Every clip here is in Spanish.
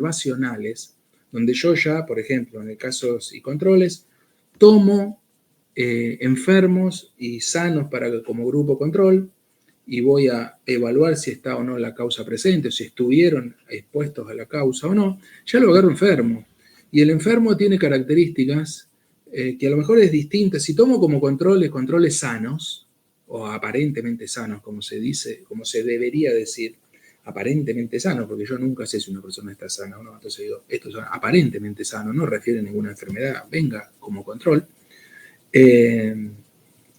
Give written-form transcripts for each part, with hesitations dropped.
observacionales, donde yo ya, por ejemplo, en el caso y controles, tomo enfermos y sanos como grupo control y voy a evaluar si está o no la causa presente, o si estuvieron expuestos a la causa o no, ya lo agarro enfermo. Y el enfermo tiene características que a lo mejor es distinta. Si tomo como controles sanos, o aparentemente sanos, como se dice, como se debería decir, aparentemente sanos, porque yo nunca sé si una persona está sana o no, entonces digo, estos son aparentemente sanos, no refieren a ninguna enfermedad, venga como control.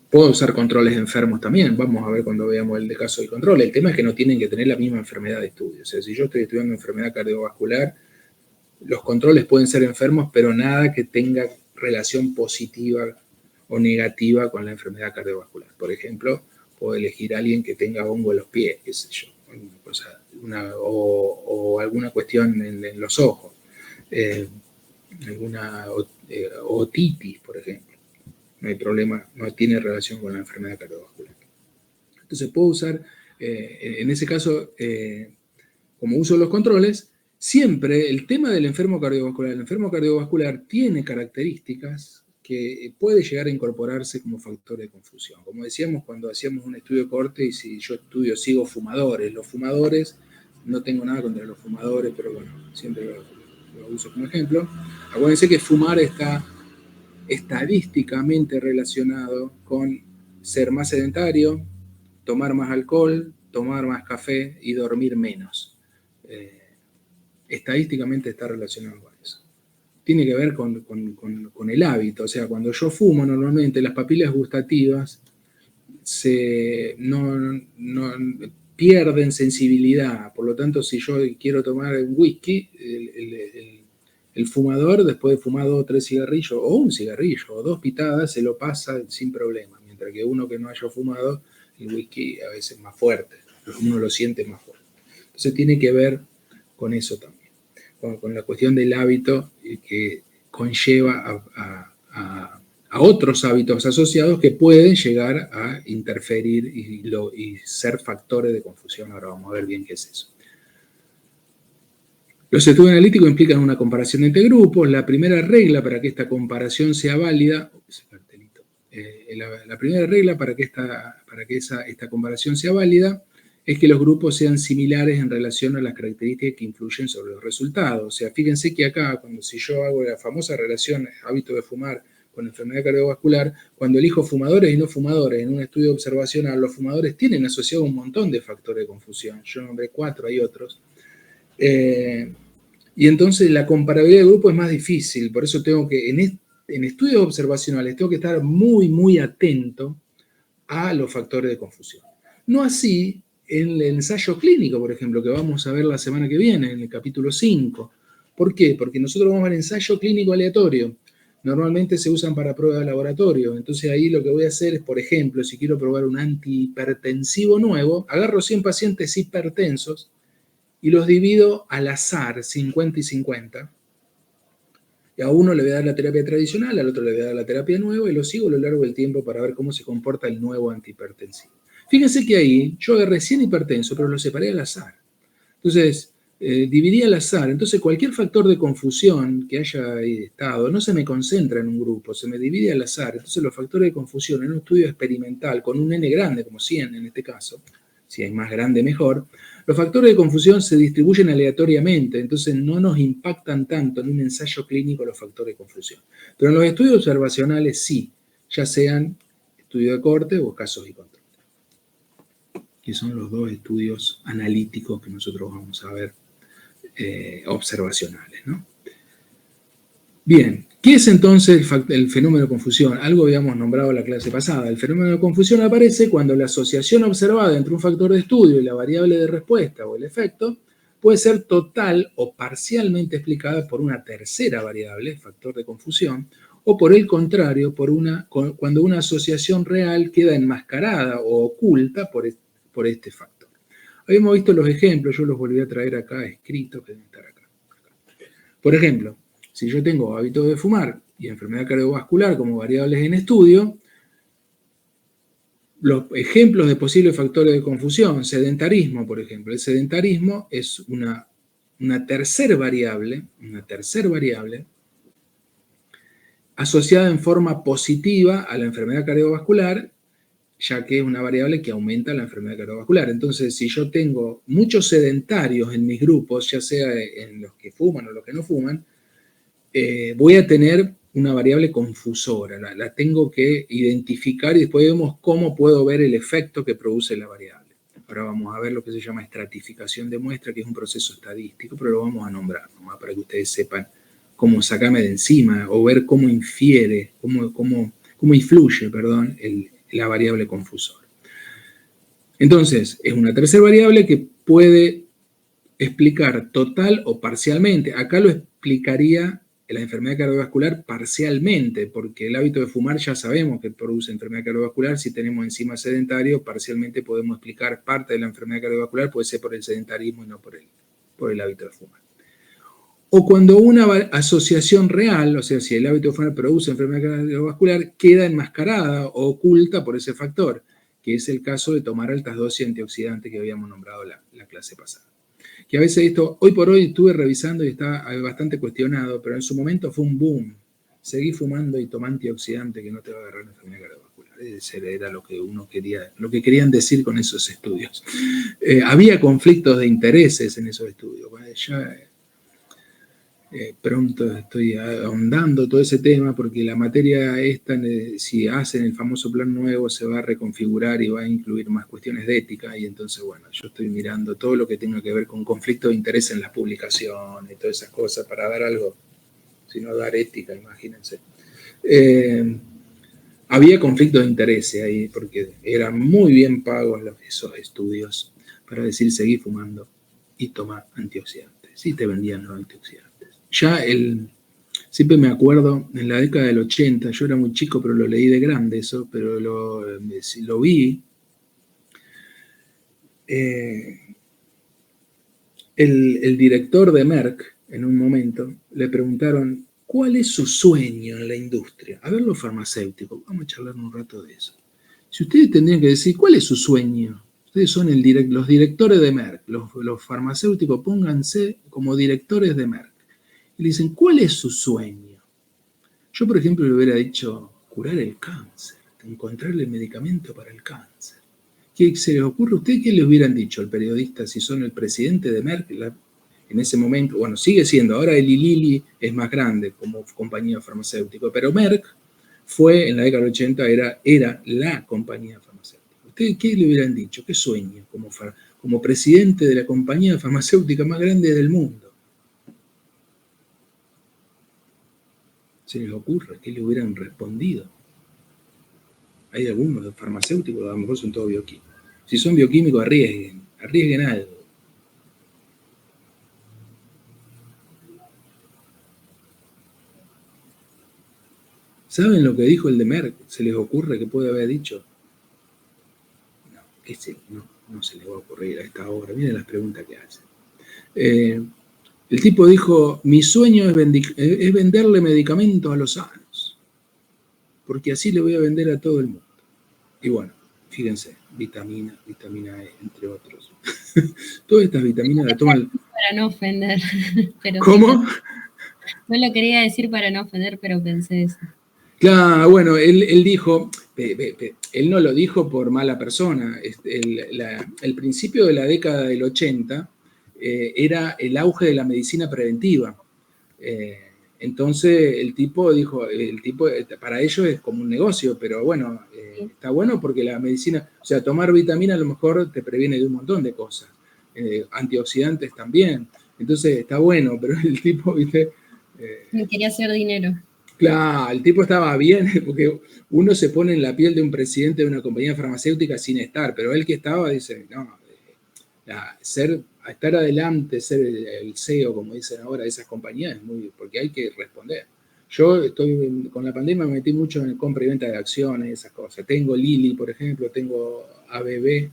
Puedo usar controles enfermos también, vamos a ver cuando veamos el de caso y control. El tema es que no tienen que tener la misma enfermedad de estudio. O sea, si yo estoy estudiando enfermedad cardiovascular, los controles pueden ser enfermos, pero nada que tenga relación positiva o negativa con la enfermedad cardiovascular. Por ejemplo, puedo elegir a alguien que tenga hongo en los pies, qué sé yo, o alguna cuestión en los ojos, alguna otitis, por ejemplo. No hay problema, no tiene relación con la enfermedad cardiovascular. Entonces puedo usar, en ese caso, como uso los controles, siempre el tema del enfermo cardiovascular. El enfermo cardiovascular tiene características que puede llegar a incorporarse como factor de confusión. Como decíamos cuando hacíamos un estudio corte y si yo sigo fumadores. Los fumadores, no tengo nada contra los fumadores, pero bueno, siempre lo uso como ejemplo. Acuérdense que fumar está estadísticamente relacionado con ser más sedentario, tomar más alcohol, tomar más café y dormir menos. Estadísticamente está relacionado con eso. Tiene que ver con el hábito. O sea, cuando yo fumo, normalmente las papilas gustativas no pierden sensibilidad. Por lo tanto, si yo quiero tomar un whisky, el fumador, después de fumar 2 o 3 cigarrillos, o un cigarrillo, o 2 pitadas, se lo pasa sin problema. Mientras que uno que no haya fumado, el whisky a veces es más fuerte. Uno lo siente más fuerte. Entonces tiene que ver con eso también. Con la cuestión del hábito que conlleva a otros hábitos asociados que pueden llegar a interferir y ser factores de confusión. Ahora vamos a ver bien qué es eso. Los estudios analíticos implican una comparación entre grupos. La primera regla para que esta comparación sea válida, la primera regla para que esta comparación sea válida es que los grupos sean similares en relación a las características que influyen sobre los resultados. O sea, fíjense que acá, si yo hago la famosa relación hábito de fumar con enfermedad cardiovascular, cuando elijo fumadores y no fumadores en un estudio observacional, los fumadores tienen asociado un montón de factores de confusión. Yo nombré 4, hay otros. Y entonces la comparabilidad de grupos es más difícil, por eso tengo que, en estudios observacionales, tengo que estar muy, muy atento a los factores de confusión. No así en el ensayo clínico, por ejemplo, que vamos a ver la semana que viene, en el capítulo 5. ¿Por qué? Porque nosotros vamos a ver ensayo clínico aleatorio. Normalmente se usan para pruebas de laboratorio. Entonces ahí lo que voy a hacer es, por ejemplo, si quiero probar un antihipertensivo nuevo, agarro 100 pacientes hipertensos y los divido al azar, 50 y 50. Y a uno le voy a dar la terapia tradicional, al otro le voy a dar la terapia nueva y lo sigo a lo largo del tiempo para ver cómo se comporta el nuevo antihipertensivo. Fíjense que ahí yo agarré 100 hipertensos, pero los separé al azar. Entonces, dividí al azar. Entonces, cualquier factor de confusión que haya estado no se me concentra en un grupo, se me divide al azar. Entonces, los factores de confusión en un estudio experimental con un N grande, como 100 en este caso, si es más grande mejor, los factores de confusión se distribuyen aleatoriamente, entonces no nos impactan tanto en un ensayo clínico los factores de confusión. Pero en los estudios observacionales sí, ya sean estudios de corte o casos y control, que son los 2 estudios analíticos que nosotros vamos a ver observacionales, ¿no? Bien, ¿qué es entonces el fenómeno de confusión? Algo habíamos nombrado en la clase pasada. El fenómeno de confusión aparece cuando la asociación observada entre un factor de estudio y la variable de respuesta o el efecto puede ser total o parcialmente explicada por una tercera variable, factor de confusión, o por el contrario, cuando una asociación real queda enmascarada o oculta por este factor. Habíamos visto los ejemplos, yo los volví a traer acá escritos, que deben estar acá. Por ejemplo, si yo tengo hábito de fumar y enfermedad cardiovascular como variables en estudio, los ejemplos de posibles factores de confusión, sedentarismo, por ejemplo. El sedentarismo es una una tercera variable asociada en forma positiva a la enfermedad cardiovascular, ya que es una variable que aumenta la enfermedad cardiovascular. Entonces, si yo tengo muchos sedentarios en mis grupos, ya sea en los que fuman o los que no fuman, voy a tener una variable confusora, la tengo que identificar y después vemos cómo puedo ver el efecto que produce la variable. Ahora vamos a ver lo que se llama estratificación de muestra, que es un proceso estadístico, pero lo vamos a nombrar nomás para que ustedes sepan cómo sacarme de encima o ver cómo infiere, cómo influye, la variable confusora. Entonces, es una tercera variable que puede explicar total o parcialmente. Acá lo explicaría la enfermedad cardiovascular parcialmente, porque el hábito de fumar ya sabemos que produce enfermedad cardiovascular. Si tenemos encima sedentario, parcialmente podemos explicar parte de la enfermedad cardiovascular, puede ser por el sedentarismo y no por el hábito de fumar. O cuando una asociación real, o sea, si el hábito de fumar produce enfermedad cardiovascular, queda enmascarada o oculta por ese factor, que es el caso de tomar altas dosis de antioxidantes que habíamos nombrado la clase pasada. Que a veces esto, hoy por hoy estuve revisando y está bastante cuestionado, pero en su momento fue un boom. Seguí fumando y toma antioxidante que no te va a agarrar una enfermedad cardiovascular. Ese era lo que uno quería, lo que querían decir con esos estudios. Había conflictos de intereses en esos estudios. Bueno, ya pronto estoy ahondando todo ese tema porque la materia esta, si hacen el famoso plan nuevo, se va a reconfigurar y va a incluir más cuestiones de ética, y entonces, bueno, yo estoy mirando todo lo que tenga que ver con conflicto de interés en las publicaciones y todas esas cosas para dar algo, sino dar ética, imagínense. Había conflictos de interés ahí porque eran muy bien pagos esos estudios para decir seguí fumando y toma antioxidantes. Sí te vendían los antioxidantes. Ya siempre me acuerdo, en la década del 80, yo era muy chico, pero lo leí de grande eso, pero lo vi. El director de Merck, en un momento, le preguntaron, ¿cuál es su sueño en la industria? A ver, los farmacéuticos, vamos a charlar un rato de eso. Si ustedes tendrían que decir, ¿cuál es su sueño? Ustedes son los directores de Merck, los farmacéuticos, pónganse como directores de Merck. Y le dicen, ¿cuál es su sueño? Yo, por ejemplo, le hubiera dicho curar el cáncer, encontrarle el medicamento para el cáncer. ¿Qué se les ocurre a usted? ¿Qué le hubieran dicho al periodista si son el presidente de Merck en ese momento? Bueno, sigue siendo, ahora Eli Lilly es más grande como compañía farmacéutica, pero Merck fue, en la década del 80, era la compañía farmacéutica. ¿Ustedes qué le hubieran dicho? ¿Qué sueño como presidente de la compañía farmacéutica más grande del mundo? ¿Se les ocurre? ¿Qué le hubieran respondido? Hay algunos farmacéuticos, a lo mejor son todos bioquímicos. Si son bioquímicos, arriesguen algo. ¿Saben lo que dijo el de Merck? ¿Se les ocurre que puede haber dicho? No se les va a ocurrir a esta hora. Miren las preguntas que hace. El tipo dijo, mi sueño es venderle medicamentos a los sanos, porque así le voy a vender a todo el mundo. Y bueno, fíjense, vitamina E, entre otros. Todas estas vitaminas la toman... Para no ofender. Pero ¿Cómo? No lo quería decir para no ofender, pero pensé eso. Claro, bueno, él dijo, él no lo dijo por mala persona. El principio de la década del 80 era el auge de la medicina preventiva. Entonces el tipo dijo, para ellos es como un negocio, pero bueno, está bueno porque la medicina, o sea, tomar vitamina a lo mejor te previene de un montón de cosas, antioxidantes también, entonces está bueno, pero el tipo, viste... quería hacer dinero. Claro, el tipo estaba bien, porque uno se pone en la piel de un presidente de una compañía farmacéutica sin estar, pero él que estaba dice, no, estar adelante, ser el CEO, como dicen ahora, de esas compañías, es muy, porque hay que responder. Yo con la pandemia me metí mucho en compra y venta de acciones, esas cosas. Tengo Lilly, por ejemplo, tengo ABI.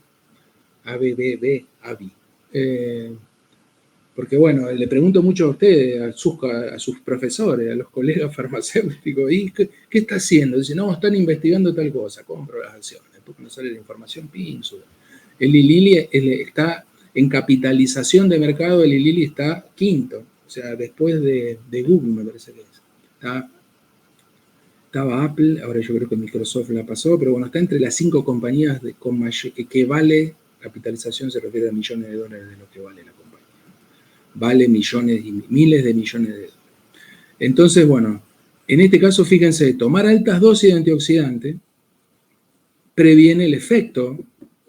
Porque bueno, le pregunto mucho a ustedes, a sus profesores, a los colegas farmacéuticos, ¿y qué está haciendo? Dice, no, están investigando tal cosa, compro las acciones. Después cuando sale la información, pinzo. El Lilly En capitalización de mercado, Eli Lilly está quinto, o sea, después de Google, me parece que es. Estaba Apple, ahora yo creo que Microsoft la pasó, pero bueno, está entre las 5 compañías que vale capitalización, se refiere a millones de dólares de lo que vale la compañía. Vale millones y miles de millones de dólares. Entonces, bueno, en este caso, fíjense, tomar altas dosis de antioxidante previene el efecto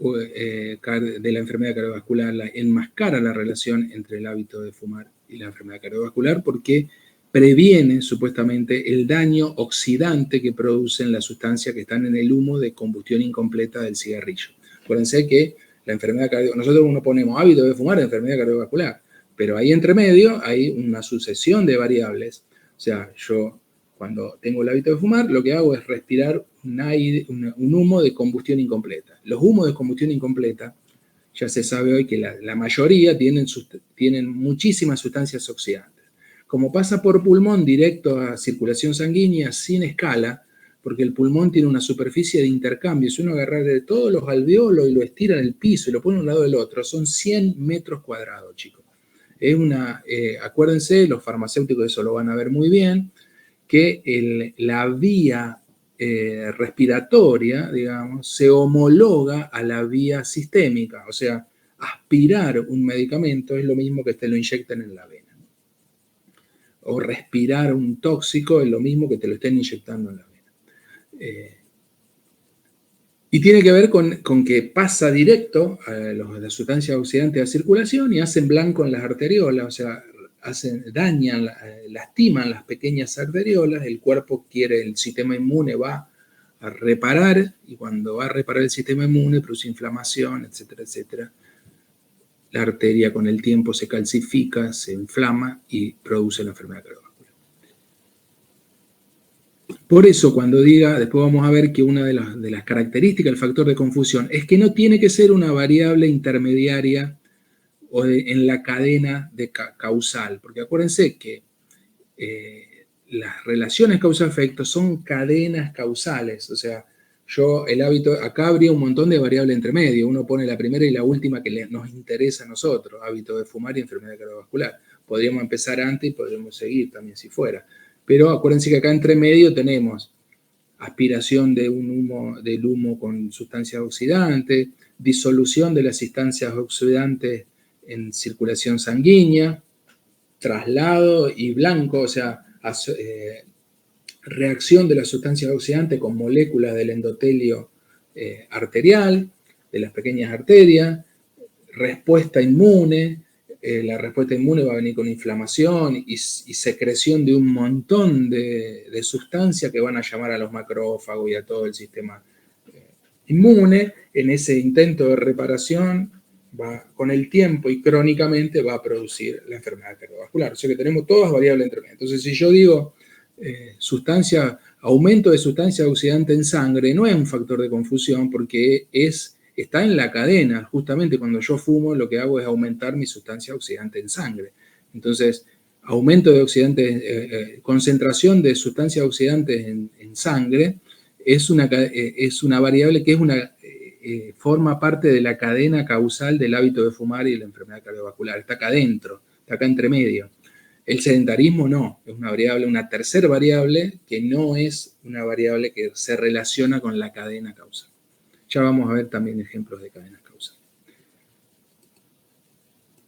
de la enfermedad cardiovascular, enmascara la relación entre el hábito de fumar y la enfermedad cardiovascular porque previene supuestamente el daño oxidante que producen las sustancias que están en el humo de combustión incompleta del cigarrillo. Acuérdense que la enfermedad cardiovascular, nosotros no ponemos hábito de fumar, enfermedad cardiovascular, pero ahí entre medio hay una sucesión de variables. O sea, yo cuando tengo el hábito de fumar, lo que hago es respirar un humo de combustión incompleta. Los humos de combustión incompleta, ya se sabe hoy que la mayoría tienen muchísimas sustancias oxidantes. Como pasa por pulmón directo a circulación sanguínea sin escala, porque el pulmón tiene una superficie de intercambio, si uno agarra de todos los alveolos y lo estira en el piso y lo pone a un lado del otro, son 100 metros cuadrados, chicos. Es acuérdense, los farmacéuticos eso lo van a ver muy bien, que la vía respiratoria, digamos, se homologa a la vía sistémica. O sea, aspirar un medicamento es lo mismo que te lo inyecten en la vena. O respirar un tóxico es lo mismo que te lo estén inyectando en la vena. Y tiene que ver con que pasa directo a las sustancias oxidantes a circulación y hacen blanco en las arteriolas, o sea, dañan, lastiman las pequeñas arteriolas, el cuerpo el sistema inmune va a reparar, y cuando va a reparar el sistema inmune produce inflamación, etcétera, etcétera. La arteria con el tiempo se calcifica, se inflama y produce la enfermedad cardiovascular. Por eso cuando después vamos a ver que una de las características del factor de confusión es que no tiene que ser una variable intermediaria o en la cadena causal, porque acuérdense que las relaciones causa-efecto son cadenas causales, o sea, acá habría un montón de variables entre medio, uno pone la primera y la última que nos interesa a nosotros, hábito de fumar y enfermedad cardiovascular. Podríamos empezar antes y podríamos seguir también si fuera. Pero acuérdense que acá entre medio tenemos aspiración del humo con sustancias oxidantes, disolución de las sustancias oxidantes en circulación sanguínea, traslado y blanco, o sea, reacción de las sustancias oxidantes con moléculas del endotelio arterial, de las pequeñas arterias, respuesta inmune. La respuesta inmune va a venir con inflamación y secreción de un montón de sustancias que van a llamar a los macrófagos y a todo el sistema inmune. En ese intento de reparación, con el tiempo y crónicamente va a producir la enfermedad cardiovascular. O sea que tenemos todas variables entre medio. Entonces, si yo digo aumento de sustancia oxidante en sangre, no es un factor de confusión porque está en la cadena. Justamente cuando yo fumo, lo que hago es aumentar mi sustancia oxidante en sangre. Entonces, aumento de oxidantes, concentración de sustancias oxidantes en sangre es una variable que forma parte de la cadena causal del hábito de fumar y de la enfermedad cardiovascular. Está acá adentro, está acá entre medio. El sedentarismo no, es una tercera variable que no es una variable que se relaciona con la cadena causal. Ya vamos a ver también ejemplos de cadenas causales.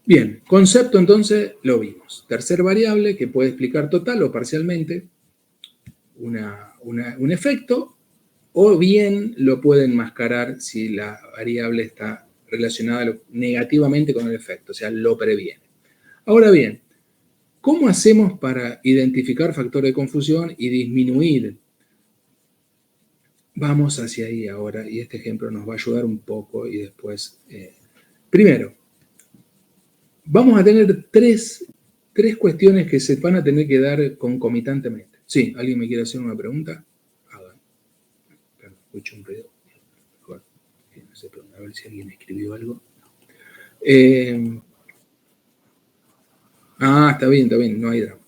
Bien, concepto entonces lo vimos. Tercer variable que puede explicar total o parcialmente un efecto, o bien lo puede enmascarar si la variable está relacionada negativamente con el efecto, o sea, lo previene. Ahora bien, ¿cómo hacemos para identificar factor de confusión y disminuir? Vamos hacia ahí ahora y este ejemplo nos va a ayudar un poco y después... primero, vamos a tener tres cuestiones que se van a tener que dar concomitantemente. Sí, ¿alguien me quiere hacer una pregunta? Escucho un ruido. Mejor. No sé, a ver si alguien escribió algo. Está bien, no hay drama.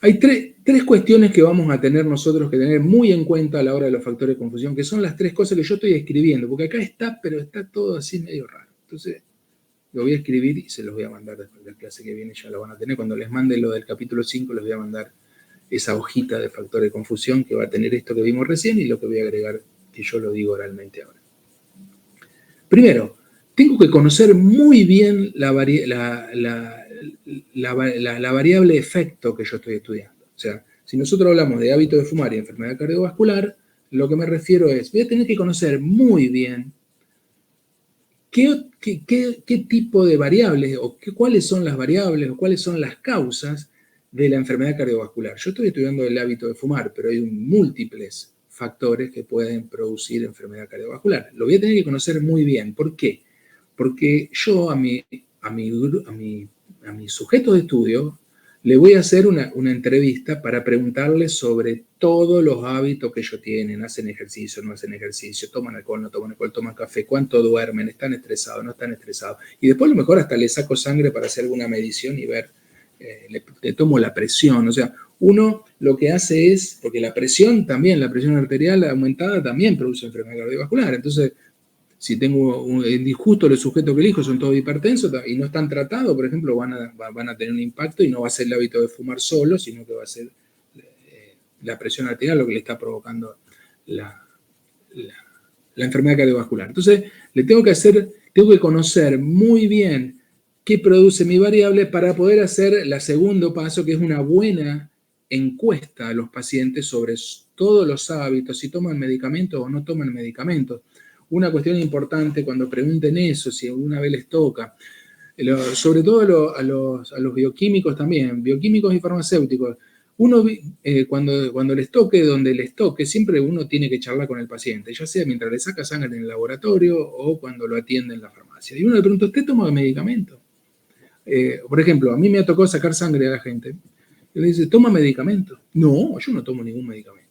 Hay 3 cuestiones que vamos a tener nosotros que tener muy en cuenta a la hora de los factores de confusión, que son las 3 cosas que yo estoy escribiendo, porque acá está, pero está todo así medio raro. Entonces, lo voy a escribir y se los voy a mandar después de la clase que viene, ya lo van a tener. Cuando les mande lo del capítulo 5, les voy a mandar esa hojita de factores de confusión que va a tener esto que vimos recién y lo que voy a agregar, que yo lo digo oralmente ahora. Primero, tengo que conocer muy bien la variable efecto que yo estoy estudiando. O sea, si nosotros hablamos de hábito de fumar y enfermedad cardiovascular, lo que me refiero es, voy a tener que conocer muy bien qué tipo de variables, o cuáles son las variables, o cuáles son las causas de la enfermedad cardiovascular. Yo estoy estudiando el hábito de fumar, pero hay múltiples factores que pueden producir enfermedad cardiovascular. Lo voy a tener que conocer muy bien. ¿Por qué? Porque yo a mi sujeto de estudio le voy a hacer una entrevista para preguntarles sobre todos los hábitos que ellos tienen. ¿Hacen ejercicio, no hacen ejercicio? ¿Toman alcohol, no toman alcohol? ¿Toman café? ¿Cuánto duermen? ¿Están estresados, no están estresados? Y después a lo mejor hasta le saco sangre para hacer alguna medición y ver, le tomo la presión. O sea, uno lo que hace es, porque la presión también, la presión arterial aumentada también produce enfermedad cardiovascular. Entonces, si tengo justo los sujetos que elijo son todos hipertensos y no están tratados, por ejemplo, van a tener un impacto y no va a ser el hábito de fumar solo, sino que va a ser la presión arterial lo que le está provocando la enfermedad cardiovascular. Entonces, tengo que conocer muy bien qué produce mi variable para poder hacer el segundo paso, que es una buena encuesta a los pacientes sobre todos los hábitos, si toman medicamentos o no toman medicamentos. Una cuestión importante cuando pregunten eso, si alguna vez les toca, sobre todo a los bioquímicos también, bioquímicos y farmacéuticos, uno cuando les toque, donde les toque, siempre uno tiene que charlar con el paciente, ya sea mientras le saca sangre en el laboratorio o cuando lo atiende en la farmacia. Y uno le pregunta, ¿usted toma medicamento? Por ejemplo, a mí me ha tocado sacar sangre a la gente. Y le dice, ¿toma medicamento? No, yo no tomo ningún medicamento.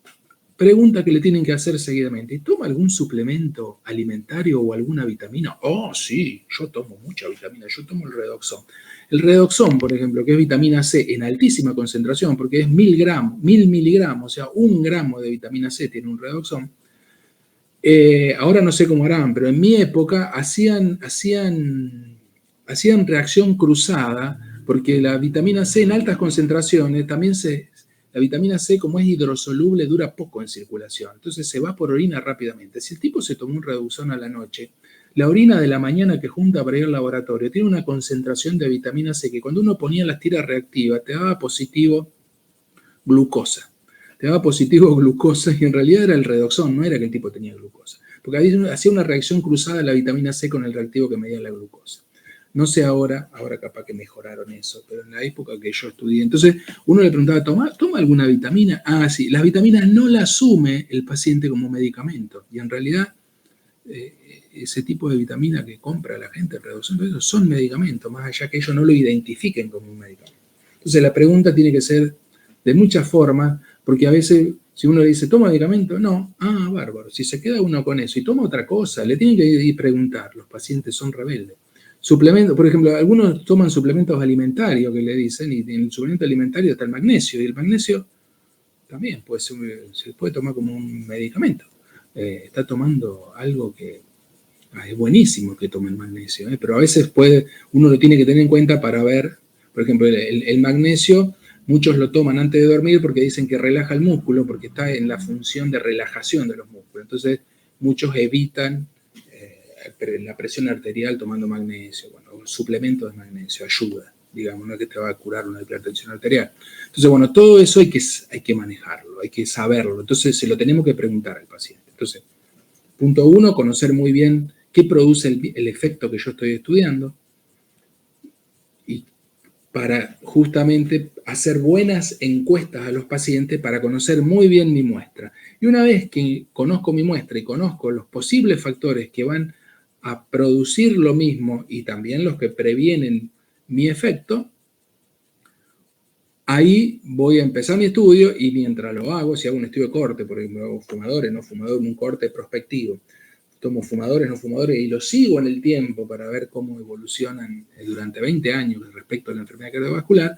Pregunta que le tienen que hacer seguidamente. ¿Toma algún suplemento alimentario o alguna vitamina? Oh, sí, yo tomo mucha vitamina, yo tomo el Redoxon. El Redoxon, por ejemplo, que es vitamina C en altísima concentración, porque es 1000 miligramos, o sea, 1 gramo de vitamina C tiene un Redoxon. Ahora no sé cómo harán, pero en mi época hacían reacción cruzada, porque la vitamina C en altas concentraciones también la vitamina C, como es hidrosoluble, dura poco en circulación, entonces se va por orina rápidamente. Si el tipo se tomó un Redoxon a la noche, la orina de la mañana que junta para ir al laboratorio tiene una concentración de vitamina C que cuando uno ponía las tiras reactivas te daba positivo glucosa. Te daba positivo glucosa y en realidad era el Redoxon, no era que el tipo tenía glucosa, porque hacía una reacción cruzada la vitamina C con el reactivo que medía la glucosa. No sé ahora capaz que mejoraron eso, pero en la época que yo estudié, entonces uno le preguntaba, ¿toma alguna vitamina? Ah, sí, las vitaminas no las asume el paciente como medicamento, y en realidad ese tipo de vitamina que compra la gente, el Redoxon, son medicamentos, más allá que ellos no lo identifiquen como un medicamento. Entonces la pregunta tiene que ser de muchas formas, porque a veces si uno le dice, ¿toma medicamento? No. Ah, bárbaro. Si se queda uno con eso y toma otra cosa, le tienen que ir a preguntar. Los pacientes son rebeldes. Suplementos, por ejemplo, algunos toman suplementos alimentarios que le dicen, y en el suplemento alimentario está el magnesio, y el magnesio también se puede tomar como un medicamento. Está tomando algo que es buenísimo que tome el magnesio, pero a veces uno lo tiene que tener en cuenta para ver, por ejemplo, el magnesio, muchos lo toman antes de dormir porque dicen que relaja el músculo, porque está en la función de relajación de los músculos. Entonces, muchos evitan la presión arterial tomando magnesio. Bueno, suplemento de magnesio ayuda, digamos, no es que te va a curar una hipertensión arterial. Entonces, bueno, todo eso hay que manejarlo, hay que saberlo. Entonces, se lo tenemos que preguntar al paciente. Entonces, punto 1, conocer muy bien qué produce el efecto que yo estoy estudiando y para justamente hacer buenas encuestas a los pacientes para conocer muy bien mi muestra. Y una vez que conozco mi muestra y conozco los posibles factores que van a producir lo mismo y también los que previenen mi efecto, ahí voy a empezar mi estudio y mientras lo hago, si hago un estudio de corte, por ejemplo, hago fumadores, no fumadores, un corte prospectivo, tomo fumadores, no fumadores, y los sigo en el tiempo para ver cómo evolucionan durante 20 años respecto a la enfermedad cardiovascular,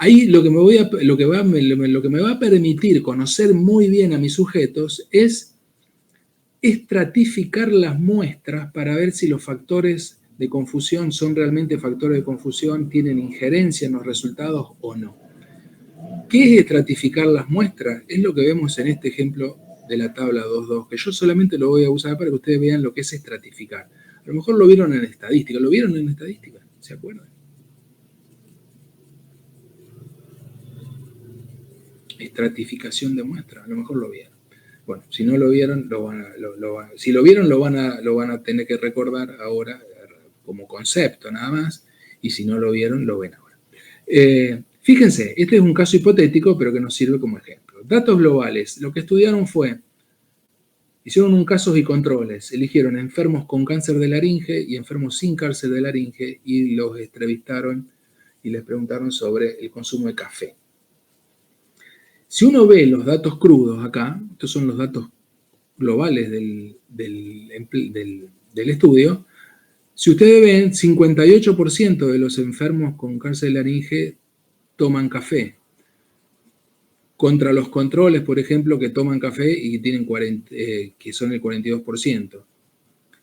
Ahí lo que me va a permitir conocer muy bien a mis sujetos es estratificar las muestras para ver si los factores de confusión son realmente factores de confusión, tienen injerencia en los resultados o no. ¿Qué es estratificar las muestras? Es lo que vemos en este ejemplo de la tabla 2.2, que yo solamente lo voy a usar para que ustedes vean lo que es estratificar. A lo mejor lo vieron en estadística. ¿Lo vieron en estadística? ¿Se acuerdan? Estratificación de muestras, a lo mejor lo vieron. Bueno, si no lo vieron, si lo vieron, lo van a tener que recordar ahora como concepto nada más, y si no lo vieron, lo ven ahora. Fíjense, este es un caso hipotético, pero que nos sirve como ejemplo. Datos globales. Lo que estudiaron fue, hicieron un casos y controles, eligieron enfermos con cáncer de laringe y enfermos sin cáncer de laringe y los entrevistaron y les preguntaron sobre el consumo de café. Si uno ve los datos crudos acá, estos son los datos globales del estudio, si ustedes ven, 58% de los enfermos con cáncer de laringe toman café, contra los controles, por ejemplo, que toman café y tienen que son el 42%.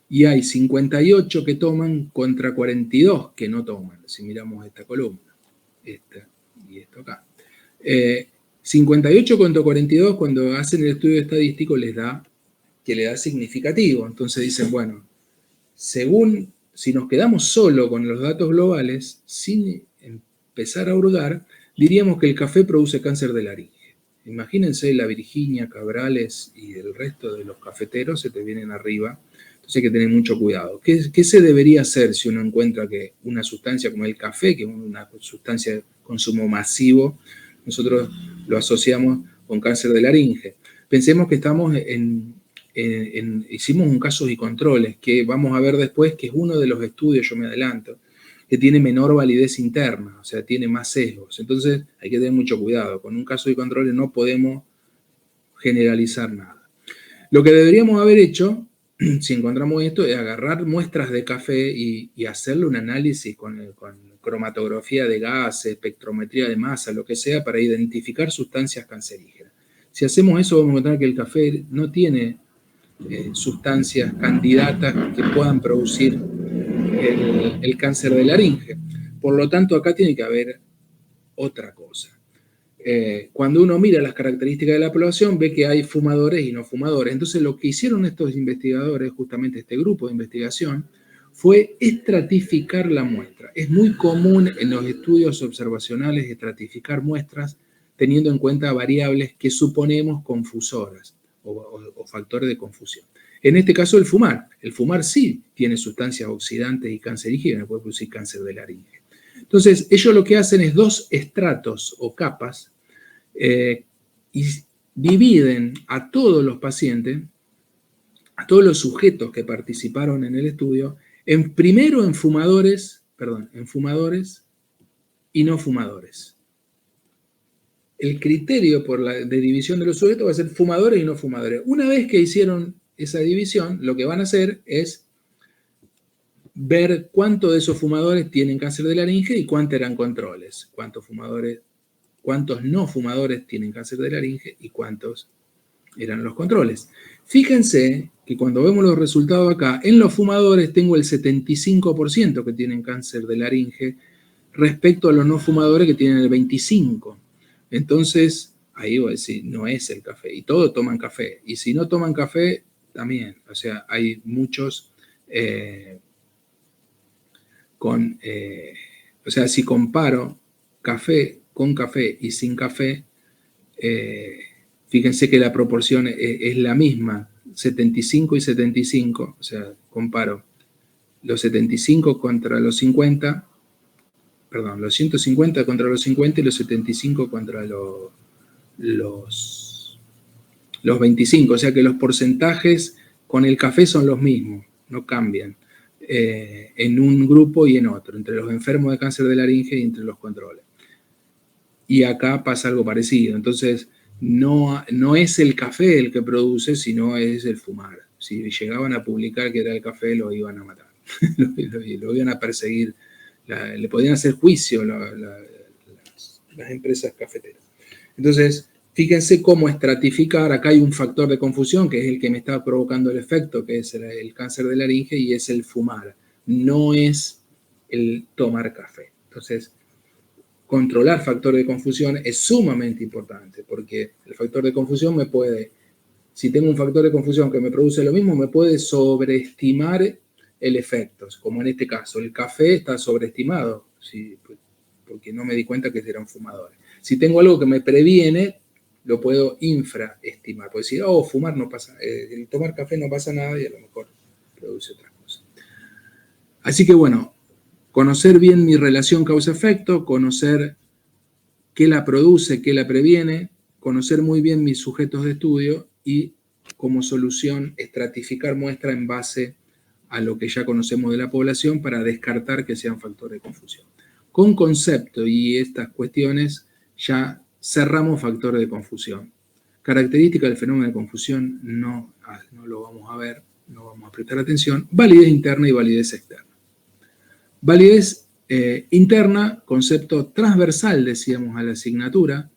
Y hay 58 que toman contra 42 que no toman, si miramos esta columna, esta y esto acá. 58 contra 42, cuando hacen el estudio estadístico, les da significativo. Entonces dicen, bueno, según, si nos quedamos solo con los datos globales, sin empezar a hurgar, diríamos que el café produce cáncer de laringe. Imagínense la Virginia, Cabrales y el resto de los cafeteros se te vienen arriba. Entonces hay que tener mucho cuidado. ¿Qué se debería hacer si uno encuentra que una sustancia como el café, que es una sustancia de consumo masivo, nosotros lo asociamos con cáncer de laringe? Pensemos que estamos hicimos un casos y controles, que vamos a ver después, que es uno de los estudios, yo me adelanto, que tiene menor validez interna, o sea, tiene más sesgos. Entonces hay que tener mucho cuidado. Con un caso y controles no podemos generalizar nada. Lo que deberíamos haber hecho, si encontramos esto, es agarrar muestras de café y hacerle un análisis con cromatografía de gases, espectrometría de masa, lo que sea, para identificar sustancias cancerígenas. Si hacemos eso, vamos a encontrar que el café no tiene sustancias candidatas que puedan producir el cáncer de laringe. Por lo tanto, acá tiene que haber otra cosa. Cuando uno mira las características de la población, ve que hay fumadores y no fumadores. Entonces, lo que hicieron estos investigadores, justamente este grupo de investigación, fue estratificar la muestra. Es muy común en los estudios observacionales estratificar muestras teniendo en cuenta variables que suponemos confusoras o factores de confusión. En este caso, el fumar. El fumar sí tiene sustancias oxidantes y cancerígenas, puede producir cáncer de laringe. Entonces, ellos lo que hacen es dos estratos o capas y dividen a todos los pacientes, a todos los sujetos que participaron en el estudio, primero en fumadores y no fumadores. El criterio de división de los sujetos va a ser fumadores y no fumadores. Una vez que hicieron esa división, lo que van a hacer es ver cuántos de esos fumadores tienen cáncer de laringe y cuántos eran controles. Cuántos no fumadores tienen cáncer de laringe y cuántos eran los controles. Fíjense que cuando vemos los resultados acá, en los fumadores tengo el 75% que tienen cáncer de laringe respecto a los no fumadores que tienen el 25%. Entonces, ahí voy a decir, no es el café. Y todos toman café. Y si no toman café, también. O sea, hay muchos... o sea, si comparo café con café y sin café, fíjense que la proporción es la misma, 75 y 75, o sea, comparo los 75 contra los 50, perdón, los 150 contra los 50 y los 75 contra los 25, o sea que los porcentajes con el café son los mismos, no cambian. En un grupo y en otro, entre los enfermos de cáncer de laringe y entre los controles. Y acá pasa algo parecido. Entonces, no es el café el que produce, sino es el fumar. Si llegaban a publicar que era el café, lo iban a matar. lo iban a perseguir. Le podían hacer juicio las empresas cafeteras. Entonces, fíjense cómo estratificar. Acá hay un factor de confusión, que es el que me está provocando el efecto, que es el cáncer de laringe, y es el fumar. No es el tomar café. Entonces, controlar factor de confusión es sumamente importante, porque el factor de confusión me puede, si tengo un factor de confusión que me produce lo mismo, me puede sobreestimar el efecto, como en este caso, el café está sobreestimado, ¿sí? Porque no me di cuenta que eran fumadores. Si tengo algo que me previene, lo puedo infraestimar. Puedo decir, oh, fumar no pasa, el tomar café no pasa nada y a lo mejor produce otras cosas. Así que bueno, conocer bien mi relación causa-efecto, conocer qué la produce, qué la previene, conocer muy bien mis sujetos de estudio y como solución estratificar muestra en base a lo que ya conocemos de la población para descartar que sean factores de confusión. Con concepto y estas cuestiones ya cerramos factores de confusión. Característica del fenómeno de confusión no lo vamos a ver, no vamos a prestar atención. Validez interna y validez externa. Validez interna, concepto transversal, decíamos, a la asignatura.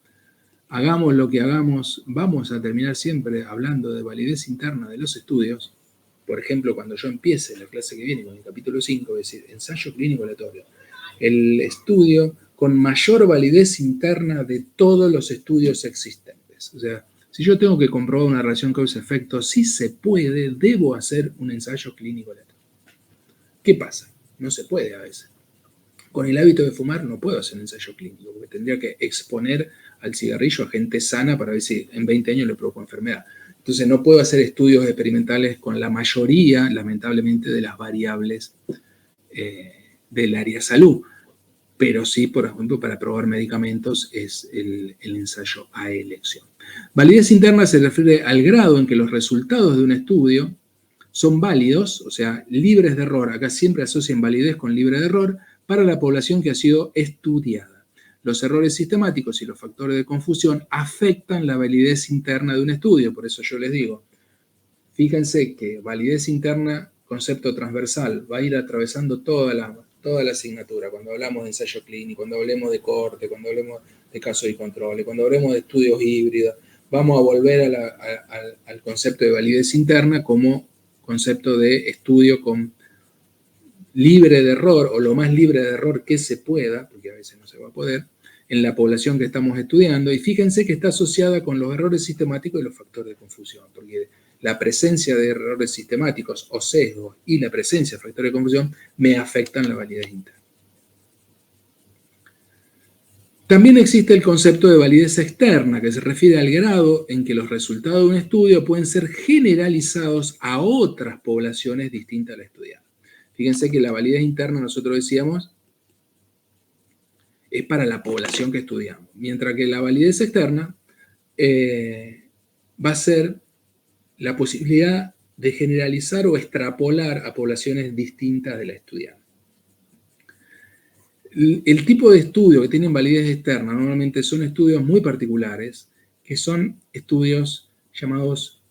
Hagamos lo que hagamos, vamos a terminar siempre hablando de validez interna de los estudios. Por ejemplo, cuando yo empiece la clase que viene con el capítulo 5, es decir, ensayo clínico aleatorio, el estudio con mayor validez interna de todos los estudios existentes. O sea, si yo tengo que comprobar una relación causa-efecto, si se puede, debo hacer un ensayo clínico aleatorio. ¿Qué pasa? No se puede a veces. Con el hábito de fumar no puedo hacer un ensayo clínico, porque tendría que exponer al cigarrillo a gente sana para ver si en 20 años le provoco enfermedad. Entonces no puedo hacer estudios experimentales con la mayoría, lamentablemente, de las variables del área de salud. Pero sí, por ejemplo, para probar medicamentos es el ensayo a elección. Validez interna se refiere al grado en que los resultados de un estudio son válidos, o sea, libres de error. Acá siempre asocian validez con libre de error para la población que ha sido estudiada. Los errores sistemáticos y los factores de confusión afectan la validez interna de un estudio. Por eso yo les digo, fíjense que validez interna, concepto transversal, va a ir atravesando toda la asignatura. Cuando hablamos de ensayo clínico, cuando hablemos de corte, cuando hablemos de casos y controles, cuando hablemos de estudios híbridos, vamos a volver al concepto de validez interna como concepto de estudio con libre de error, o lo más libre de error que se pueda, porque a veces no se va a poder, en la población que estamos estudiando. Y fíjense que está asociada con los errores sistemáticos y los factores de confusión, porque la presencia de errores sistemáticos o sesgos y la presencia de factores de confusión me afectan la validez interna. También existe el concepto de validez externa, que se refiere al grado en que los resultados de un estudio pueden ser generalizados a otras poblaciones distintas a la estudiada. Fíjense que la validez interna, nosotros decíamos, es para la población que estudiamos, mientras que la validez externa va a ser la posibilidad de generalizar o extrapolar a poblaciones distintas de la estudiada. El tipo de estudio que tienen validez externa normalmente son estudios muy particulares, que son estudios llamados,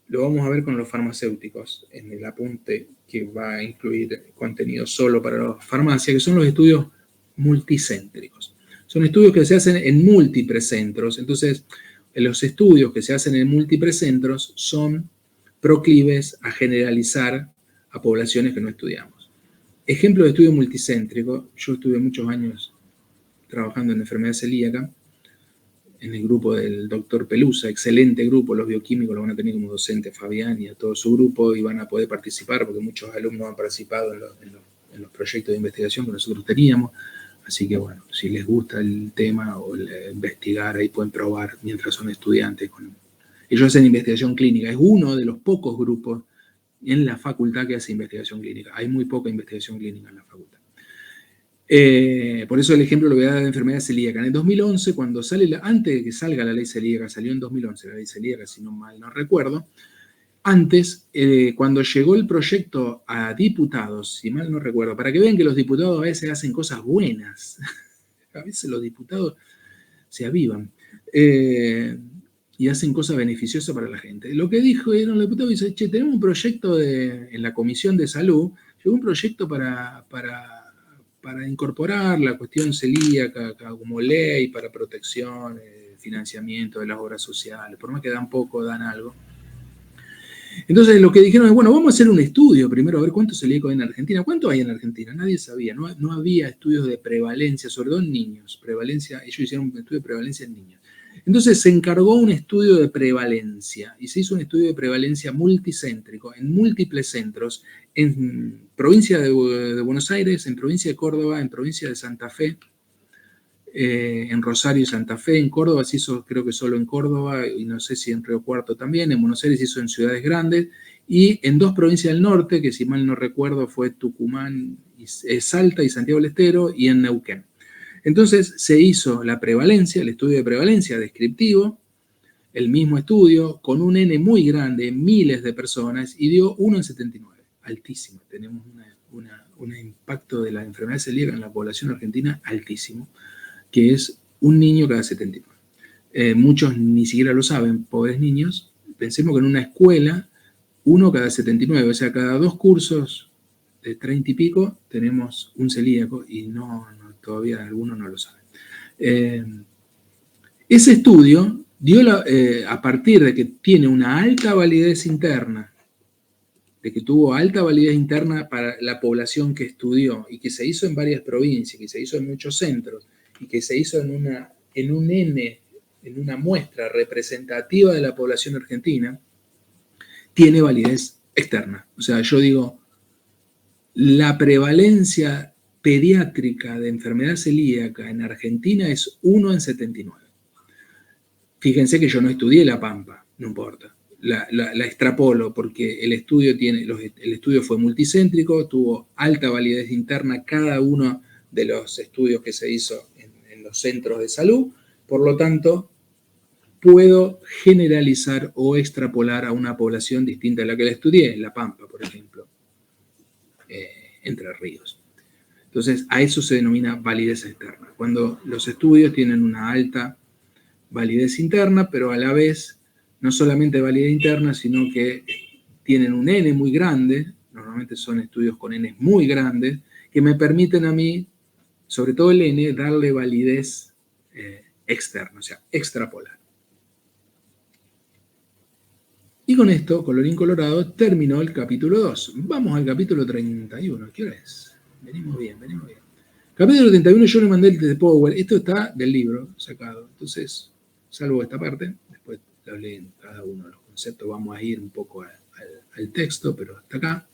lo vamos a ver con los farmacéuticos, en el apunte que va a incluir contenido solo para las farmacias, que son los estudios multicéntricos. Son estudios que se hacen en múltiples centros. Entonces, los estudios que se hacen en múltiples centros son proclives a generalizar a poblaciones que no estudiamos. Ejemplo de estudio multicéntrico, yo estuve muchos años trabajando en enfermedad celíaca, en el grupo del doctor Pelusa, excelente grupo, los bioquímicos lo van a tener como docente Fabián y a todo su grupo y van a poder participar porque muchos alumnos han participado en los proyectos de investigación que nosotros teníamos. Así que bueno, si les gusta el tema o investigar, ahí pueden probar mientras son estudiantes. Ellos hacen investigación clínica, es uno de los pocos grupos en la facultad que hace investigación clínica. Hay muy poca investigación clínica en la facultad. Por eso el ejemplo lo voy a dar de enfermedad celíaca. En el 2011, cuando antes de que salga la ley celíaca, salió en 2011 la ley celíaca, si no mal no recuerdo, antes, cuando llegó el proyecto a diputados, si mal no recuerdo, para que vean que los diputados a veces hacen cosas buenas, a veces los diputados se avivan, y hacen cosas beneficiosas para la gente. Lo que dijeron los diputados, dice, che, tenemos un proyecto en la Comisión de Salud, llegó un proyecto para para incorporar la cuestión celíaca como ley para protección, financiamiento de las obras sociales, por más que dan poco, dan algo. Entonces lo que dijeron es, bueno, vamos a hacer un estudio primero a ver cuántos celíacos hay en Argentina. ¿Cuánto hay en Argentina? Nadie sabía, no había estudios de prevalencia, sobre todo en niños. Prevalencia, ellos hicieron un estudio de prevalencia en niños. Entonces se encargó un estudio de prevalencia y se hizo un estudio de prevalencia multicéntrico en múltiples centros, en provincia de Buenos Aires, en provincia de Córdoba, en provincia de Santa Fe, en Rosario y Santa Fe. En Córdoba se hizo, creo que solo en Córdoba, y no sé si en Río Cuarto también. En Buenos Aires se hizo en ciudades grandes, y en 2 provincias del norte, que si mal no recuerdo fue Tucumán, Salta y Santiago del Estero, y en Neuquén. Entonces se hizo la prevalencia, el estudio de prevalencia descriptivo, el mismo estudio, con un N muy grande, miles de personas, y dio 1 en 79, altísimo. Tenemos un impacto de la enfermedad celíaca en la población argentina altísimo, que es un niño cada 79. Muchos ni siquiera lo saben, pobres niños. Pensemos que en una escuela, 1 cada 79, o sea, cada 2 cursos de 30 y pico tenemos un celíaco, y todavía algunos no lo saben. Ese estudio dio a partir de que tiene una alta validez interna, de que tuvo alta validez interna para la población que estudió, y que se hizo en varias provincias, que se hizo en muchos centros, y que se hizo en una muestra representativa de la población argentina, tiene validez externa. O sea, yo digo, la prevalencia pediátrica de enfermedad celíaca en Argentina es 1 en 79. Fíjense que yo no estudié La Pampa, no importa. La extrapolo porque el estudio fue multicéntrico, tuvo alta validez interna cada uno de los estudios que se hizo en los centros de salud. Por lo tanto, puedo generalizar o extrapolar a una población distinta a la que la estudié, La Pampa, por ejemplo, Entre Ríos. Entonces, a eso se denomina validez externa, cuando los estudios tienen una alta validez interna, pero a la vez no solamente validez interna, sino que tienen un N muy grande, normalmente son estudios con N muy grandes, que me permiten a mí, sobre todo el N, darle validez externa, o sea, extrapolar. Y con esto, colorín colorado, terminó el capítulo 2. Vamos al capítulo 31. ¿Qué hora es? Venimos bien, venimos bien. Capítulo 31, yo le mandé el de Power. Esto está del libro sacado. Entonces, salvo esta parte, después lo leen cada uno de los conceptos. Vamos a ir un poco al texto, pero hasta acá.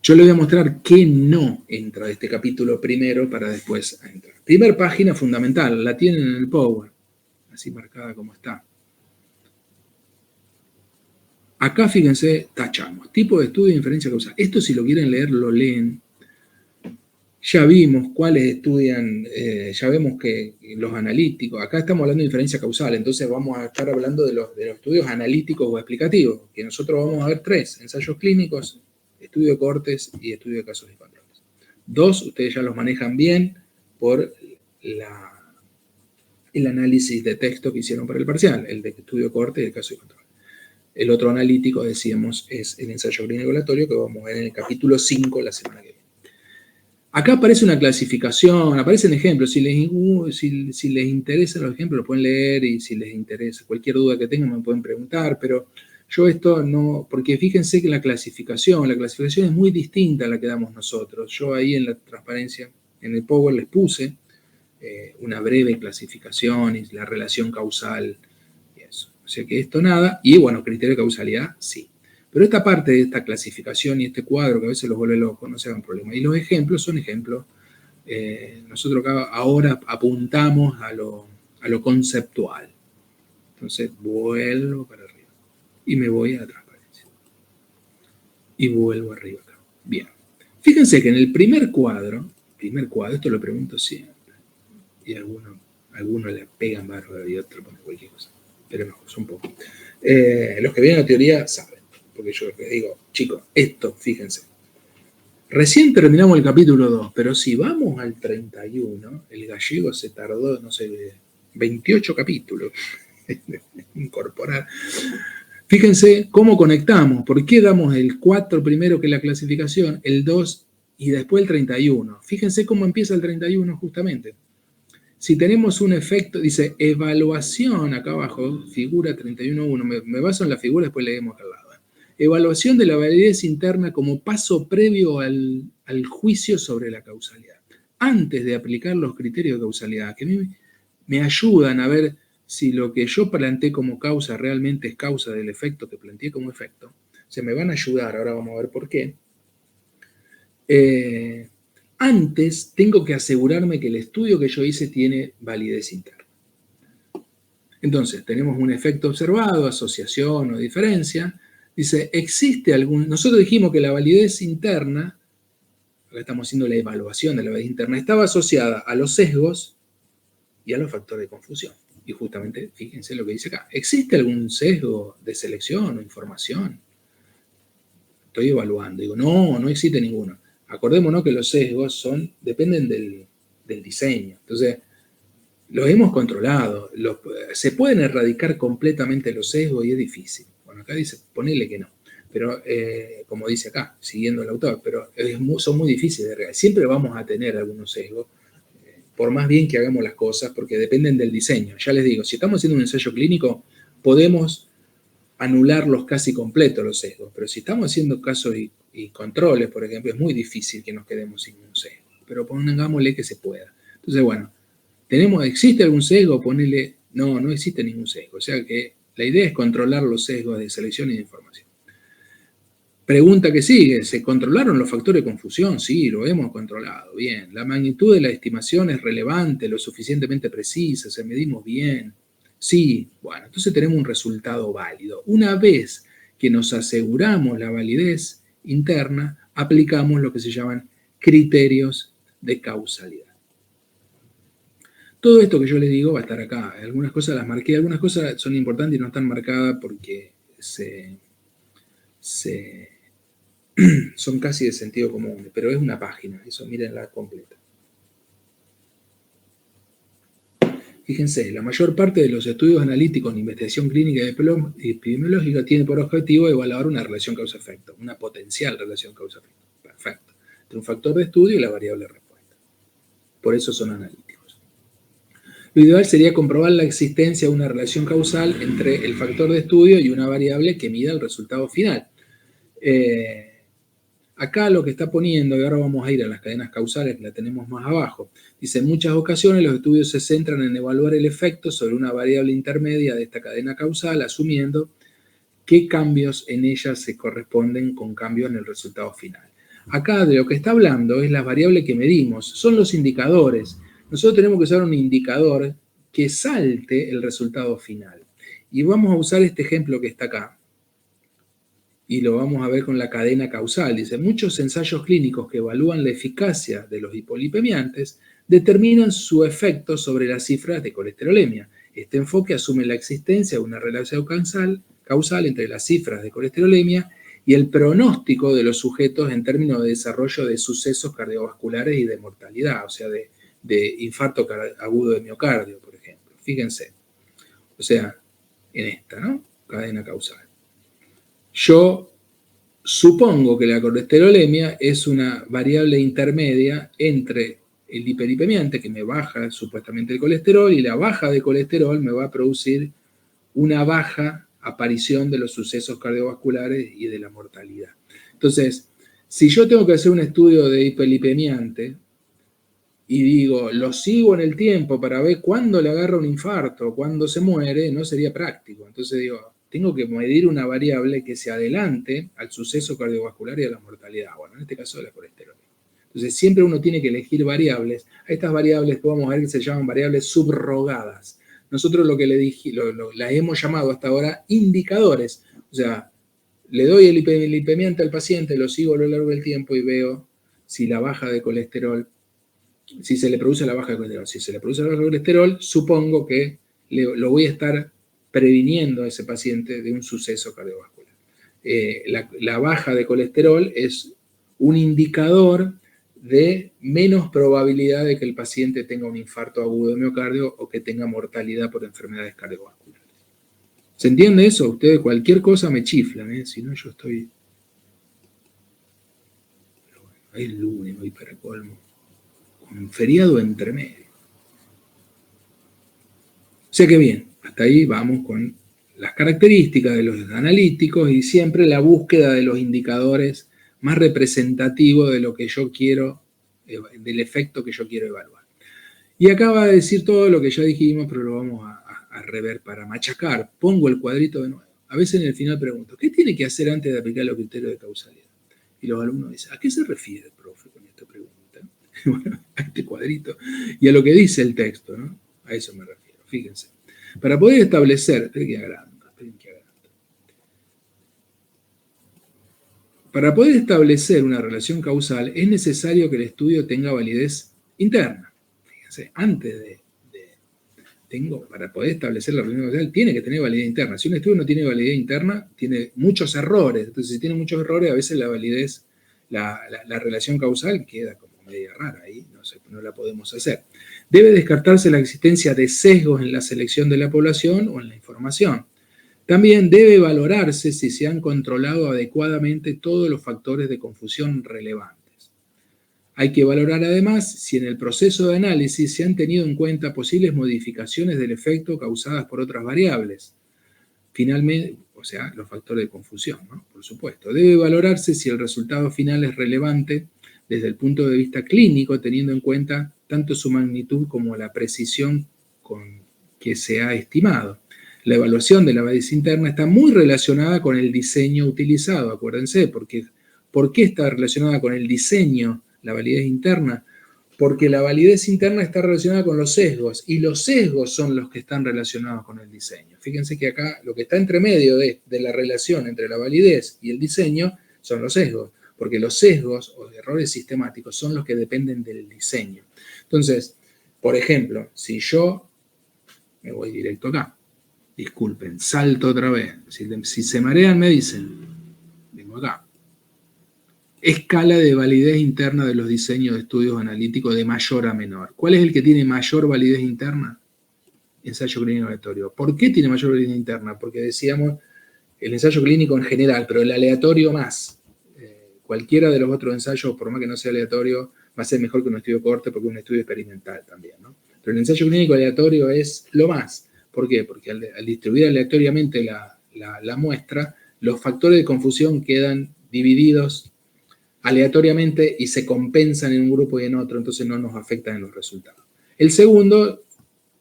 Yo le voy a mostrar qué no entra de este capítulo primero para después entrar. Primer página fundamental, la tienen en el Power, así marcada como está. Acá, fíjense, tachamos. Tipo de estudio de inferencia causal. Esto, si lo quieren leer, lo leen. Ya vimos cuáles estudian, ya vemos que los analíticos, acá estamos hablando de inferencia causal, entonces vamos a estar hablando de los estudios analíticos o explicativos, que nosotros vamos a ver 3, ensayos clínicos, estudio de cohortes y estudio de casos y controles. 2, ustedes ya los manejan bien por el análisis de texto que hicieron para el parcial, el de estudio de cohorte y el caso y control. El otro analítico, decíamos, es el ensayo clínico aleatorio, que vamos a ver en el capítulo 5 la semana que viene. Acá aparece una clasificación, aparecen ejemplos. Si les interesan los ejemplos, los pueden leer, y si les interesa cualquier duda que tengan me pueden preguntar, pero yo esto no, porque fíjense que la clasificación es muy distinta a la que damos nosotros. Yo ahí en la transparencia, en el Power, les puse una breve clasificación y la relación causal y eso. O sea que esto nada, y bueno, criterio de causalidad, sí. Pero esta parte de esta clasificación y este cuadro que a veces los vuelve locos, no se hagan problema. Y los ejemplos son ejemplos. Nosotros acá ahora apuntamos a lo conceptual. Entonces vuelvo para arriba. Y me voy a la transparencia. Y vuelvo arriba acá. Bien. Fíjense que en el primer cuadro, esto lo pregunto siempre. Y algunos le pegan bárbaro y otros ponen cualquier cosa. Pero no, son pocos. Los que vienen a teoría saben. Porque yo les digo, chicos, esto, fíjense. Recién terminamos el capítulo 2, pero si vamos al 31, el gallego se tardó, no sé, 28 capítulos en incorporar. Fíjense cómo conectamos. ¿Por qué damos el 4 primero, que es la clasificación, el 2 y después el 31? Fíjense cómo empieza el 31 justamente. Si tenemos un efecto, dice evaluación, acá abajo, figura 31.1, me baso en la figura, después leemos acá al lado. Evaluación de la validez interna como paso previo al juicio sobre la causalidad. Antes de aplicar los criterios de causalidad, que a mí me ayudan a ver si lo que yo planteé como causa realmente es causa del efecto que planteé como efecto. Se me van a ayudar, ahora vamos a ver por qué. Antes tengo que asegurarme que el estudio que yo hice tiene validez interna. Entonces, tenemos un efecto observado, asociación o diferencia. Dice, ¿existe algún...? Nosotros dijimos que la validez interna, acá estamos haciendo la evaluación de la validez interna, estaba asociada a los sesgos y a los factores de confusión. Y justamente, fíjense lo que dice acá. ¿Existe algún sesgo de selección o información? Estoy evaluando. Digo, no existe ninguno. Acordémonos que los sesgos dependen del diseño. Entonces, los hemos controlado. Se pueden erradicar completamente los sesgos y es difícil. Bueno, acá dice, ponele que no. Pero, como dice acá, siguiendo el autor, pero son muy difíciles de erradicar. Siempre vamos a tener algunos sesgos, por más bien que hagamos las cosas, porque dependen del diseño. Ya les digo, si estamos haciendo un ensayo clínico, podemos anularlos casi completos los sesgos, pero si estamos haciendo casos y controles, por ejemplo, es muy difícil que nos quedemos sin un sesgo, pero pongámosle que se pueda. Entonces, bueno, ¿existe algún sesgo? Ponele, no existe ningún sesgo, o sea que la idea es controlar los sesgos de selección y de información. Pregunta que sigue, ¿se controlaron los factores de confusión? Sí, lo hemos controlado, bien. ¿La magnitud de la estimación es relevante, lo suficientemente precisa, se medimos bien? Sí, bueno, entonces tenemos un resultado válido. Una vez que nos aseguramos la validez interna, aplicamos lo que se llaman criterios de causalidad. Todo esto que yo les digo va a estar acá. Algunas cosas las marqué, algunas cosas son importantes y no están marcadas porque son casi de sentido común, pero es una página, eso mírenla completa. Fíjense, la mayor parte de los estudios analíticos en investigación clínica y epidemiológica tiene por objetivo evaluar una relación causa-efecto, una potencial relación causa-efecto. Perfecto. Entre un factor de estudio y la variable de respuesta. Por eso son analíticos. Lo ideal sería comprobar la existencia de una relación causal entre el factor de estudio y una variable que mida el resultado final. Acá lo que está poniendo, y ahora vamos a ir a las cadenas causales que la tenemos más abajo, dice, en muchas ocasiones los estudios se centran en evaluar el efecto sobre una variable intermedia de esta cadena causal, asumiendo qué cambios en ella se corresponden con cambios en el resultado final. Acá de lo que está hablando es la variable que medimos, son los indicadores. Nosotros tenemos que usar un indicador que salte el resultado final. Y vamos a usar este ejemplo que está acá. Y lo vamos a ver con la cadena causal. Dice, muchos ensayos clínicos que evalúan la eficacia de los hipolipemiantes determinan su efecto sobre las cifras de colesterolemia. Este enfoque asume la existencia de una relación causal entre las cifras de colesterolemia y el pronóstico de los sujetos en términos de desarrollo de sucesos cardiovasculares y de mortalidad, o sea, de infarto agudo de miocardio, por ejemplo. Fíjense. O sea, en esta, ¿no? Cadena causal. Yo supongo que la colesterolemia es una variable intermedia entre el hiperlipemiante, que me baja supuestamente el colesterol, y la baja de colesterol me va a producir una baja aparición de los sucesos cardiovasculares y de la mortalidad. Entonces, si yo tengo que hacer un estudio de hiperlipemiante y digo, lo sigo en el tiempo para ver cuándo le agarra un infarto, cuándo se muere, no sería práctico. Entonces digo, tengo que medir una variable que se adelante al suceso cardiovascular y a la mortalidad. Bueno, en este caso de la colesterol. Entonces siempre uno tiene que elegir variables. A estas variables podemos ver que se llaman variables subrogadas. Nosotros lo que las hemos llamado hasta ahora indicadores. O sea, le doy el lipemiante al paciente, lo sigo a lo largo del tiempo y veo si la baja de colesterol, si se le produce la baja de colesterol. Si se le produce la baja de colesterol, supongo que lo voy a estar previniendo a ese paciente de un suceso cardiovascular. La baja de colesterol es un indicador de menos probabilidad de que el paciente tenga un infarto agudo de miocardio o que tenga mortalidad por enfermedades cardiovasculares. ¿Se entiende eso? Ustedes cualquier cosa me chiflan, ¿eh? Si no yo estoy... Pero bueno, es lunes hoy para colmo. Con feriado entre medio. O sea que bien, hasta ahí vamos con las características de los analíticos y siempre la búsqueda de los indicadores más representativos de lo que yo quiero, del efecto que yo quiero evaluar. Y acaba de decir todo lo que ya dijimos, pero lo vamos a rever para machacar. Pongo el cuadrito de nuevo. A veces en el final pregunto, ¿qué tiene que hacer antes de aplicar los criterios de causalidad? Y los alumnos dicen, ¿a qué se refiere el profe con esta pregunta? Bueno, a este cuadrito y a lo que dice el texto, ¿no? A eso me refiero, fíjense. Para poder establecer, para poder establecer una relación causal es necesario que el estudio tenga validez interna. Fíjense, antes para poder establecer la relación causal tiene que tener validez interna. Si un estudio no tiene validez interna, tiene muchos errores. Entonces, si tiene muchos errores, a veces la validez, la relación causal queda como media rara ahí, no la podemos hacer. Debe descartarse la existencia de sesgos en la selección de la población o en la información. También debe valorarse si se han controlado adecuadamente todos los factores de confusión relevantes. Hay que valorar además si en el proceso de análisis se han tenido en cuenta posibles modificaciones del efecto causadas por otras variables. Finalmente, o sea, los factores de confusión, ¿no? Por supuesto. Debe valorarse si el resultado final es relevante desde el punto de vista clínico, teniendo en cuenta tanto su magnitud como la precisión con que se ha estimado. La evaluación de la validez interna está muy relacionada con el diseño utilizado, acuérdense, porque ¿por qué está relacionada con el diseño la validez interna? Porque la validez interna está relacionada con los sesgos, y los sesgos son los que están relacionados con el diseño. Fíjense que acá lo que está entre medio de la relación entre la validez y el diseño son los sesgos, porque los sesgos o errores sistemáticos son los que dependen del diseño. Entonces, por ejemplo, si yo me voy directo acá, disculpen, salto otra vez, si se marean me dicen, vengo acá. Escala de validez interna de los diseños de estudios analíticos de mayor a menor. ¿Cuál es el que tiene mayor validez interna? Ensayo clínico aleatorio. ¿Por qué tiene mayor validez interna? Porque decíamos el ensayo clínico en general, pero el aleatorio más. Cualquiera de los otros ensayos, por más que no sea aleatorio, va a ser mejor que un estudio corte porque es un estudio experimental también, ¿no? Pero el ensayo clínico aleatorio es lo más. ¿Por qué? Porque al distribuir aleatoriamente la muestra, los factores de confusión quedan divididos aleatoriamente y se compensan en un grupo y en otro, entonces no nos afectan en los resultados. El segundo,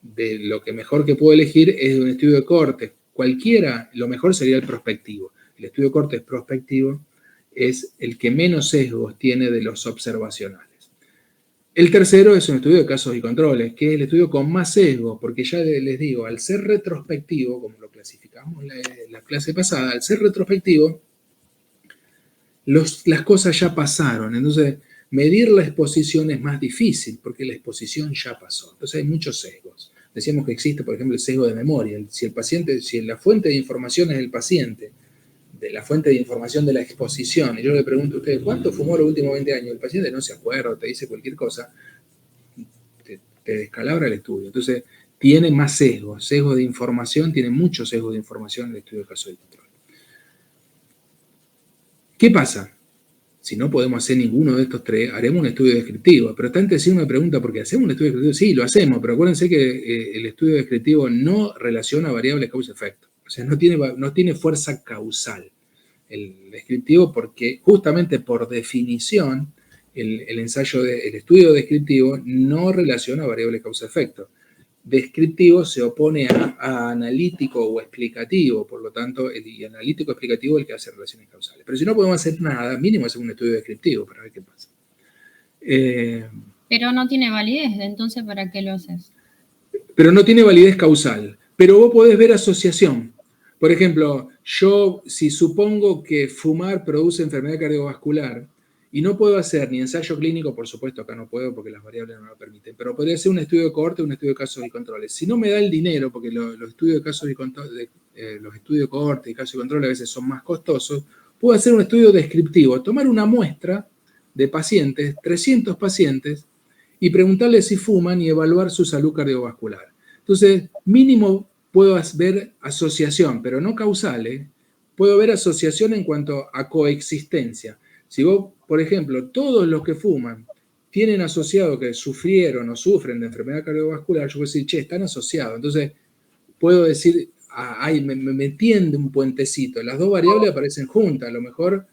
de lo que mejor que puedo elegir, es un estudio de corte. Cualquiera, lo mejor sería el prospectivo. El estudio de corte prospectivo es el que menos sesgos tiene de los observacionales. El tercero es un estudio de casos y controles, que es el estudio con más sesgos, porque ya les digo, al ser retrospectivo, como lo clasificamos en la clase pasada, al ser retrospectivo, las cosas ya pasaron, entonces medir la exposición es más difícil porque la exposición ya pasó. Entonces hay muchos sesgos. Decíamos que existe, por ejemplo, el sesgo de memoria. Si la fuente de información es el paciente, de la fuente de información de la exposición, y yo le pregunto a ustedes, ¿cuánto fumó los últimos 20 años? El paciente no se acuerda, te dice cualquier cosa, te descalabra el estudio. Entonces tiene más sesgos. Sesgo de información, tiene muchos sesgos de información en el estudio de caso de control. ¿Qué pasa? Si no podemos hacer ninguno de estos tres, haremos un estudio descriptivo. Pero está antes de una pregunta, ¿por qué hacemos un estudio descriptivo? Sí, lo hacemos, pero acuérdense que el estudio descriptivo no relaciona variables causa-efecto. O sea, no tiene fuerza causal el descriptivo porque justamente por definición el estudio descriptivo no relaciona variables causa-efecto. Descriptivo se opone a analítico o explicativo, por lo tanto, el analítico explicativo es el que hace relaciones causales. Pero si no podemos hacer nada, mínimo hacer un estudio descriptivo para ver qué pasa. Pero no tiene validez, entonces ¿para qué lo haces? Pero no tiene validez causal. Pero vos podés ver asociación. Por ejemplo, yo si supongo que fumar produce enfermedad cardiovascular, y no puedo hacer ni ensayo clínico, por supuesto acá no puedo porque las variables no lo permiten, pero podría hacer un estudio de cohorte, un estudio de casos y controles. Si no me da el dinero, porque los estudios de casos y controles, los estudios de cohorte y casos y controles a veces son más costosos, puedo hacer un estudio descriptivo, tomar una muestra de pacientes, 300 pacientes, y preguntarles si fuman y evaluar su salud cardiovascular. Entonces, mínimo puedo ver asociación, pero no causal, ¿eh? Puedo ver asociación en cuanto a coexistencia. Si vos, por ejemplo, todos los que fuman tienen asociado que sufrieron o sufren de enfermedad cardiovascular, yo puedo decir, che, están asociados. Entonces, puedo decir, ay, me tiende un puentecito. Las dos variables aparecen juntas. A lo mejor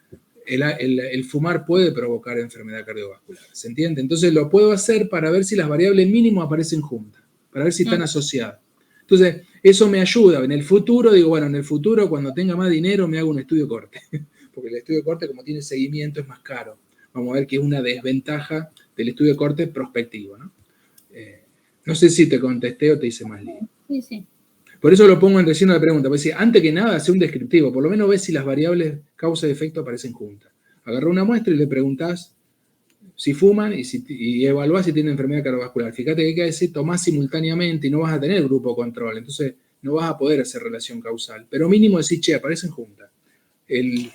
el fumar puede provocar enfermedad cardiovascular. ¿Se entiende? Entonces, lo puedo hacer para ver si las variables mínimas aparecen juntas, para ver si están asociadas. Entonces, eso me ayuda. En el futuro, digo, bueno, en el futuro, cuando tenga más dinero, me hago un estudio corte. Porque el estudio corte, como tiene seguimiento, es más caro. Vamos a ver que es una desventaja del estudio corte prospectivo, ¿no? No sé si te contesté o te hice más lío. Sí, sí. Por eso lo pongo en relleno de pregunta. Porque antes que nada, hace un descriptivo. Por lo menos ves si las variables causa y efecto aparecen juntas. Agarrá una muestra y le preguntás si fuman y evaluás si tienen enfermedad cardiovascular. Fíjate que hay que decir, tomás simultáneamente y no vas a tener grupo control. Entonces, no vas a poder hacer relación causal. Pero mínimo decir, che, aparecen juntas. El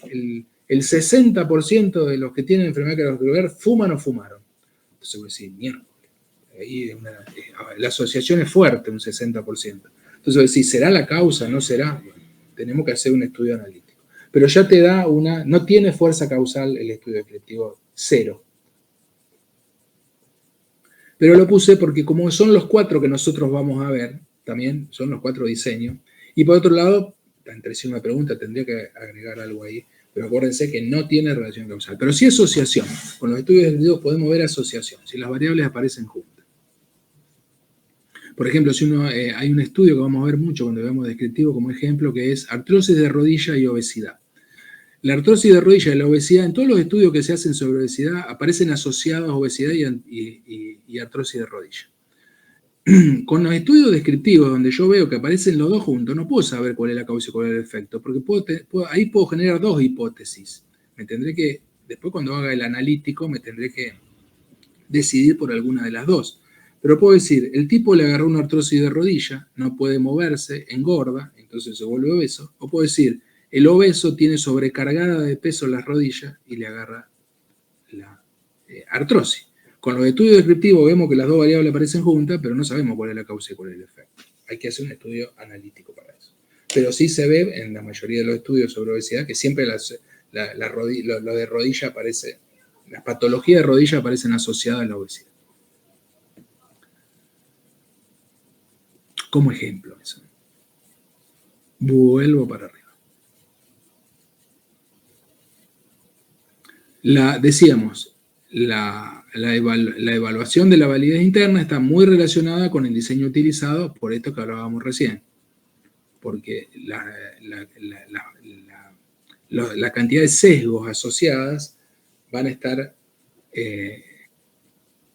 60% de los que tienen enfermedad cardiovascular fuman o fumaron. Entonces voy a decir, mierda. Ahí la asociación es fuerte, un 60%. Entonces voy a decir, ¿será la causa? ¿No será? Bueno, tenemos que hacer un estudio analítico. Pero ya te da no tiene fuerza causal el estudio descriptivo, 0. Pero lo puse porque como son los 4 que nosotros vamos a ver, también son los 4 diseños, y por otro lado, entre sí una pregunta, tendría que agregar algo ahí, pero acuérdense que no tiene relación causal. Pero sí asociación. Con los estudios descriptivos podemos ver asociación, si las variables aparecen juntas. Por ejemplo, si hay un estudio que vamos a ver mucho cuando veamos descriptivo como ejemplo, que es artrosis de rodilla y obesidad. La artrosis de rodilla y la obesidad, en todos los estudios que se hacen sobre obesidad, aparecen asociados a obesidad y artrosis de rodilla. Con los estudios descriptivos, donde yo veo que aparecen los dos juntos, no puedo saber cuál es la causa y cuál es el efecto, porque ahí puedo generar dos hipótesis. Después cuando haga el analítico, me tendré que decidir por alguna de las dos. Pero puedo decir, el tipo le agarró una artrosis de rodilla, no puede moverse, engorda, entonces se vuelve obeso. O puedo decir, el obeso tiene sobrecargada de peso las rodillas y le agarra la artrosis. Con los estudios descriptivos vemos que las dos variables aparecen juntas, pero no sabemos cuál es la causa y cuál es el efecto. Hay que hacer un estudio analítico para eso. Pero sí se ve en la mayoría de los estudios sobre obesidad que siempre lo de rodilla aparece, las patologías de rodilla aparecen asociadas a la obesidad. Como ejemplo eso. Vuelvo para arriba. Decíamos, la evaluación de la validez interna está muy relacionada con el diseño utilizado, por esto que hablábamos recién. Porque la cantidad de sesgos asociadas van a estar,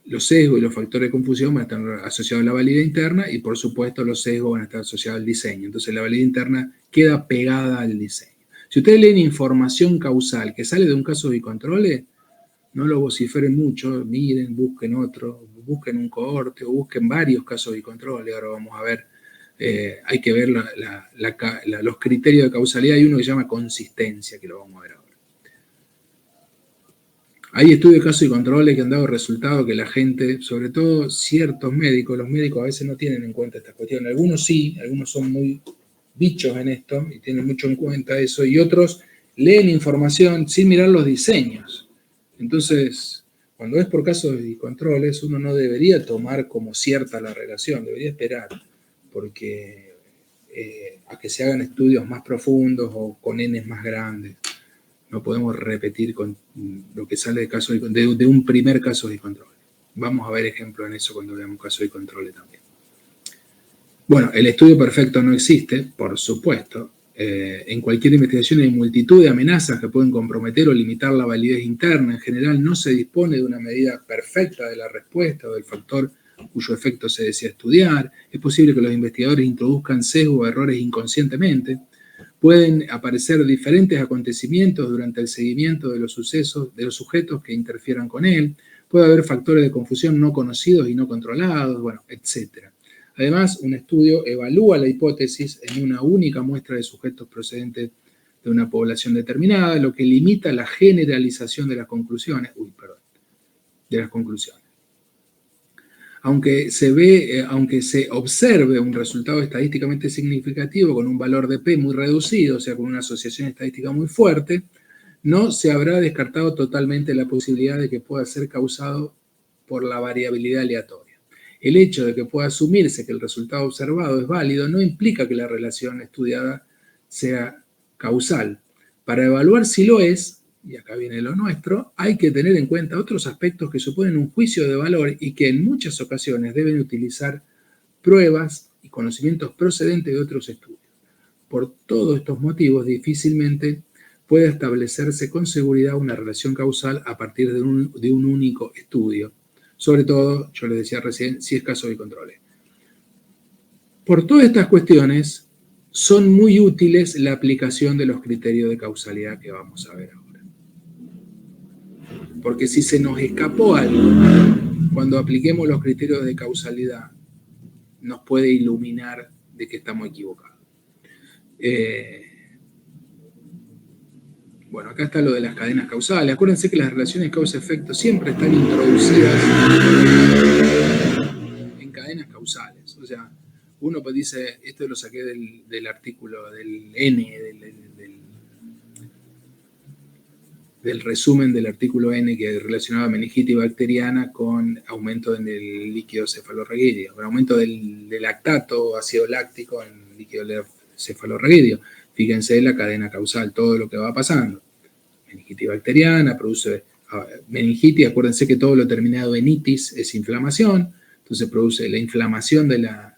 los sesgos y los factores de confusión van a estar asociados a la validez interna y por supuesto los sesgos van a estar asociados al diseño. Entonces la validez interna queda pegada al diseño. Si ustedes leen información causal que sale de un caso de control, no lo vociferen mucho, miren, busquen otro, busquen un cohorte o busquen varios casos de control. Ahora vamos a ver, hay que ver los criterios de causalidad. Hay uno que se llama consistencia, que lo vamos a ver ahora. Hay estudios de casos y controles que han dado resultado que la gente, sobre todo ciertos médicos, los médicos a veces no tienen en cuenta estas cuestiones. Algunos sí, algunos son muy bichos en esto y tienen mucho en cuenta eso, y otros leen información sin mirar los diseños. Entonces, cuando es por casos y controles, uno no debería tomar como cierta la relación, debería esperar, porque a que se hagan estudios más profundos o con N más grandes. No podemos repetir con lo que sale de un primer caso de control. Vamos a ver ejemplos en eso cuando veamos casos de control también. Bueno, el estudio perfecto no existe, por supuesto. En cualquier investigación hay multitud de amenazas que pueden comprometer o limitar la validez interna. En general no se dispone de una medida perfecta de la respuesta o del factor cuyo efecto se desea estudiar. Es posible que los investigadores introduzcan sesgos o errores inconscientemente. Pueden aparecer diferentes acontecimientos durante el seguimiento de los sucesos de los sujetos que interfieran con él. Puede haber factores de confusión no conocidos y no controlados, bueno, etc. Además, un estudio evalúa la hipótesis en una única muestra de sujetos procedentes de una población determinada, lo que limita la generalización de las conclusiones. aunque se observe un resultado estadísticamente significativo con un valor de P muy reducido, o sea, con una asociación estadística muy fuerte, no se habrá descartado totalmente la posibilidad de que pueda ser causado por la variabilidad aleatoria. El hecho de que pueda asumirse que el resultado observado es válido no implica que la relación estudiada sea causal. Para evaluar si lo es, y acá viene lo nuestro, hay que tener en cuenta otros aspectos que suponen un juicio de valor y que en muchas ocasiones deben utilizar pruebas y conocimientos procedentes de otros estudios. Por todos estos motivos, difícilmente puede establecerse con seguridad una relación causal a partir de un único estudio. Sobre todo, yo les decía recién, si es caso de controles. Por todas estas cuestiones, son muy útiles la aplicación de los criterios de causalidad que vamos a ver ahora. Porque si se nos escapó algo, cuando apliquemos los criterios de causalidad, nos puede iluminar de que estamos equivocados. Bueno, acá está lo de las cadenas causales. Acuérdense que las relaciones causa-efecto siempre están introducidas en cadenas causales. O sea, uno pues dice, esto lo saqué del artículo, del N, del resumen del artículo N que relacionaba meningitis bacteriana con aumento en el líquido cefalorraquídeo, con aumento del lactato, ácido láctico en líquido cefalorraquídeo. Fíjense la cadena causal, todo lo que va pasando. Meningitis bacteriana produce meningitis, acuérdense que todo lo terminado en itis es inflamación, entonces produce la inflamación de la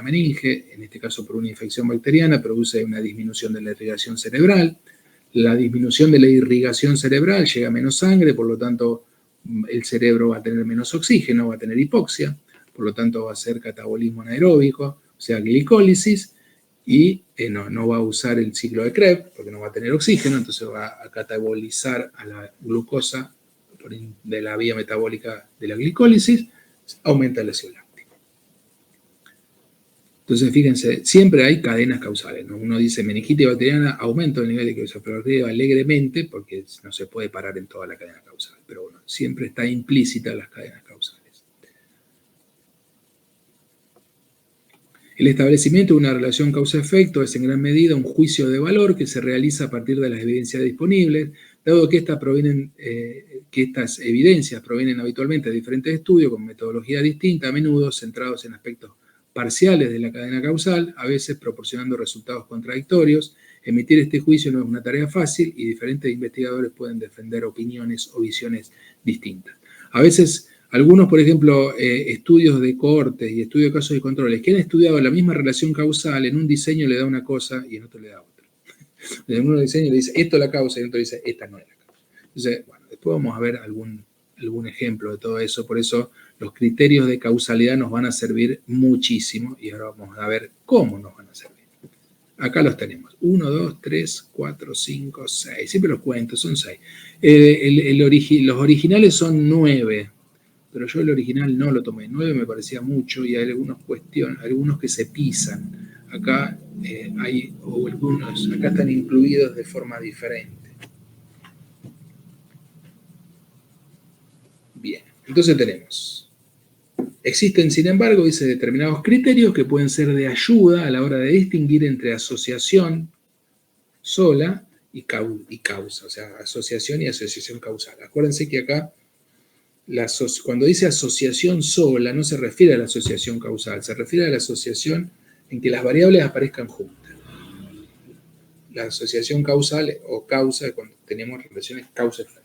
meninge, en este caso por una infección bacteriana, produce una disminución de la irrigación cerebral. La disminución de la irrigación cerebral llega a menos sangre, por lo tanto el cerebro va a tener menos oxígeno, va a tener hipoxia, por lo tanto va a ser catabolismo anaeróbico, o sea, glicólisis, y no va a usar el ciclo de Krebs porque no va a tener oxígeno, entonces va a catabolizar a la glucosa de la vía metabólica de la glicólisis, aumenta el ácido láctico. Entonces, fíjense, siempre hay cadenas causales, ¿no? Uno dice meningitis bacteriana, aumento del nivel de cefalorraquídeo alegremente, porque no se puede parar en toda la cadena causal, pero bueno, siempre está implícita las cadenas causales. El establecimiento de una relación causa-efecto es en gran medida un juicio de valor que se realiza a partir de las evidencias disponibles, dado que estas evidencias provienen habitualmente de diferentes estudios con metodologías distintas, a menudo centrados en aspectos parciales de la cadena causal, a veces proporcionando resultados contradictorios. Emitir este juicio no es una tarea fácil y diferentes investigadores pueden defender opiniones o visiones distintas. A veces, algunos, por ejemplo, estudios de cohortes y estudios de casos y controles que han estudiado la misma relación causal, en un diseño le da una cosa y en otro le da otra. En un diseño le dice, esto es la causa, y en otro dice, esta no es la causa. Entonces, bueno, después vamos a ver algún ejemplo de todo eso, por eso los criterios de causalidad nos van a servir muchísimo y ahora vamos a ver cómo nos van a servir. Acá los tenemos, 1, 2, 3, 4, 5, 6, siempre los cuento, son 6. Los originales son 9, pero yo el original no lo tomé, 9 me parecía mucho y hay algunos que se pisan. Acá acá están incluidos de forma diferente. Bien, entonces tenemos, existen sin embargo, dice, determinados criterios que pueden ser de ayuda a la hora de distinguir entre asociación sola y causa, o sea, asociación y asociación causal. Acuérdense que acá, cuando dice asociación sola, no se refiere a la asociación causal, se refiere a la asociación en que las variables aparezcan juntas. La asociación causal o causa es cuando tenemos relaciones causa-efecto.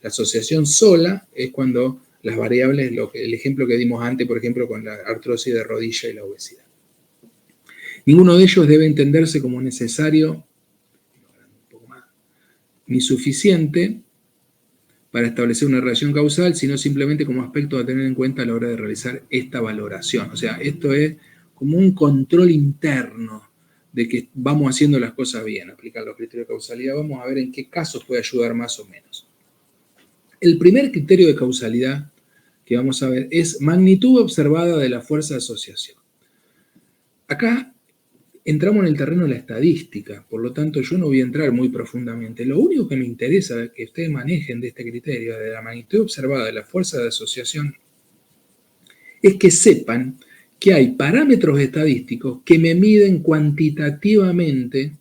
La asociación sola es cuando las variables, el ejemplo que dimos antes, por ejemplo, con la artrosis de rodilla y la obesidad. Ninguno de ellos debe entenderse como necesario, ni suficiente para establecer una relación causal, sino simplemente como aspecto a tener en cuenta a la hora de realizar esta valoración. O sea, esto es como un control interno de que vamos haciendo las cosas bien, aplicar los criterios de causalidad. Vamos a ver en qué casos puede ayudar más o menos. El primer criterio de causalidad que vamos a ver es magnitud observada de la fuerza de asociación. Acá entramos en el terreno de la estadística, por lo tanto yo no voy a entrar muy profundamente. Lo único que me interesa que ustedes manejen de este criterio, de la magnitud observada de la fuerza de asociación, es que sepan que hay parámetros estadísticos que me miden cuantitativamente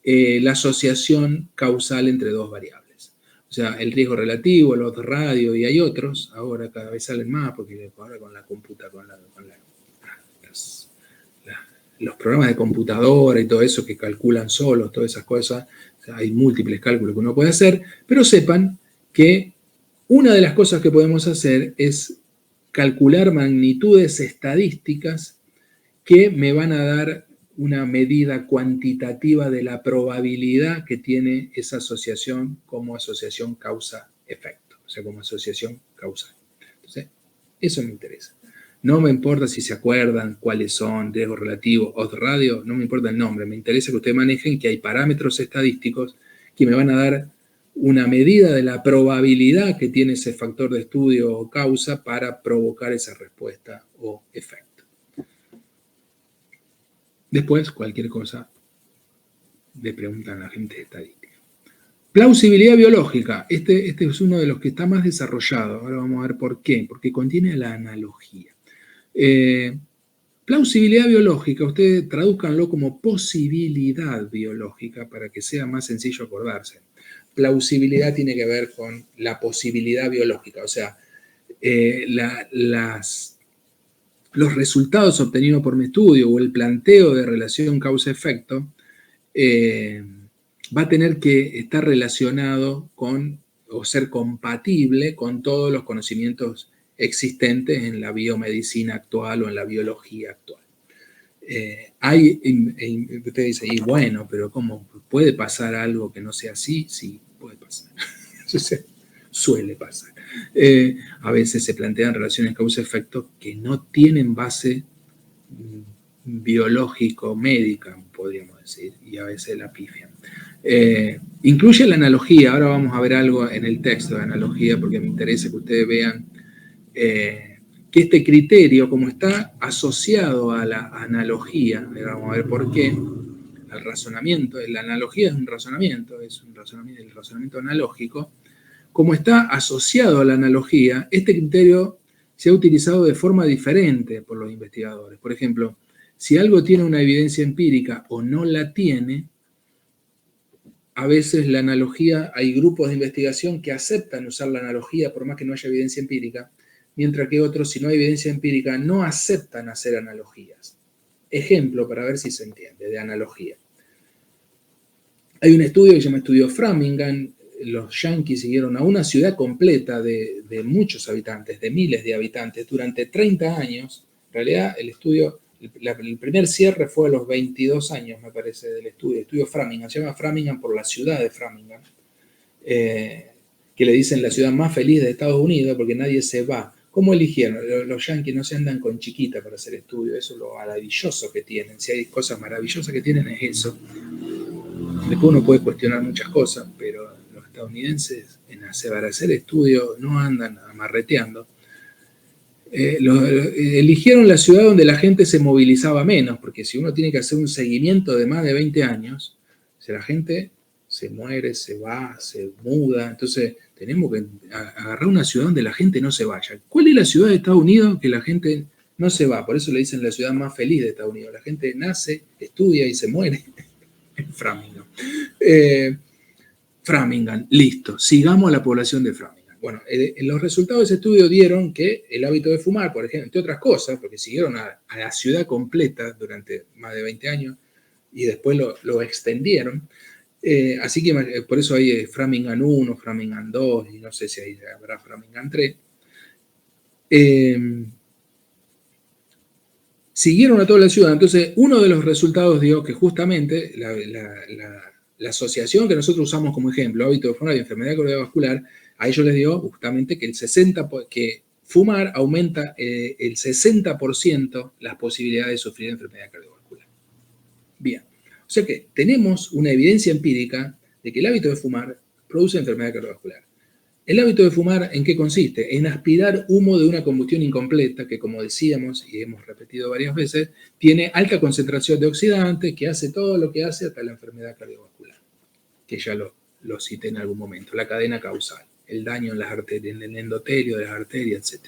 la asociación causal entre dos variables. O sea, el riesgo relativo, el odds radio, y hay otros, ahora cada vez salen más, porque ahora con la computadora, los programas de computadora y todo eso que calculan solos, todas esas cosas, o sea, hay múltiples cálculos que uno puede hacer, pero sepan que una de las cosas que podemos hacer es calcular magnitudes estadísticas que me van a dar una medida cuantitativa de la probabilidad que tiene esa asociación como asociación causa-efecto, o sea, como asociación causal. Entonces, eso me interesa. No me importa si se acuerdan cuáles son, riesgo relativo, odds radio, no me importa el nombre, me interesa que ustedes manejen que hay parámetros estadísticos que me van a dar una medida de la probabilidad que tiene ese factor de estudio o causa para provocar esa respuesta o efecto. Después, cualquier cosa, le preguntan a la gente de estadística. Plausibilidad biológica. Este es uno de los que está más desarrollado. Ahora vamos a ver por qué. Porque contiene la analogía. Plausibilidad biológica, ustedes tradúzcanlo como posibilidad biológica para que sea más sencillo acordarse. Plausibilidad tiene que ver con la posibilidad biológica, o sea, los resultados obtenidos por mi estudio o el planteo de relación causa-efecto va a tener que estar relacionado con o ser compatible con todos los conocimientos existentes en la biomedicina actual o en la biología actual. Usted dice, y bueno, pero ¿cómo puede pasar algo que no sea así? Sí, puede pasar. Suele pasar. A veces se plantean relaciones causa-efecto que no tienen base biológico-médica, podríamos decir, y a veces la pifian. Incluye la analogía, ahora vamos a ver algo en el texto de analogía, porque me interesa que ustedes vean que este criterio, como está asociado a la analogía, vamos a ver por qué, al razonamiento, la analogía es un razonamiento, el razonamiento analógico, como está asociado a la analogía, este criterio se ha utilizado de forma diferente por los investigadores. Por ejemplo, si algo tiene una evidencia empírica o no la tiene, a veces la analogía, hay grupos de investigación que aceptan usar la analogía por más que no haya evidencia empírica, mientras que otros, si no hay evidencia empírica, no aceptan hacer analogías. Ejemplo, para ver si se entiende, de analogía. Hay un estudio que se llama Estudio Framingham. Los yanquis siguieron a una ciudad completa de muchos habitantes, de miles de habitantes, durante 30 años. En realidad, el estudio, el primer cierre fue a los 22 años, me parece, del estudio Framingham. Se llama Framingham por la ciudad de Framingham, que le dicen la ciudad más feliz de Estados Unidos porque nadie se va. ¿Cómo eligieron? Los yanquis no se andan con chiquita para hacer estudio, eso es lo maravilloso que tienen. Si hay cosas maravillosas que tienen es eso. Después uno puede cuestionar muchas cosas, pero los estadounidenses para hacer estudios no andan amarreteando. Eligieron la ciudad donde la gente se movilizaba menos, porque si uno tiene que hacer un seguimiento de más de 20 años, si la gente se muere, se va, se muda, entonces tenemos que agarrar una ciudad donde la gente no se vaya. ¿Cuál es la ciudad de Estados Unidos que la gente no se va? Por eso le dicen la ciudad más feliz de Estados Unidos. La gente nace, estudia y se muere en Framingham. Framingham, listo, sigamos a la población de Framingham. Bueno, los resultados de ese estudio dieron que el hábito de fumar, por ejemplo, entre otras cosas, porque siguieron a la ciudad completa durante más de 20 años y después lo extendieron, así que por eso hay Framingham 1, Framingham 2 y no sé si habrá Framingham 3. Siguieron a toda la ciudad, entonces uno de los resultados dio que justamente la asociación que nosotros usamos como ejemplo, hábito de fumar y enfermedad cardiovascular, a ellos les dio justamente que que fumar aumenta el 60% las posibilidades de sufrir enfermedad cardiovascular. Bien, o sea que tenemos una evidencia empírica de que el hábito de fumar produce enfermedad cardiovascular. ¿El hábito de fumar en qué consiste? En aspirar humo de una combustión incompleta que, como decíamos y hemos repetido varias veces, tiene alta concentración de oxidantes, que hace todo lo que hace hasta la enfermedad cardiovascular, que ya lo cité en algún momento, la cadena causal, el daño en las arterias, en el endotelio de las arterias, etc.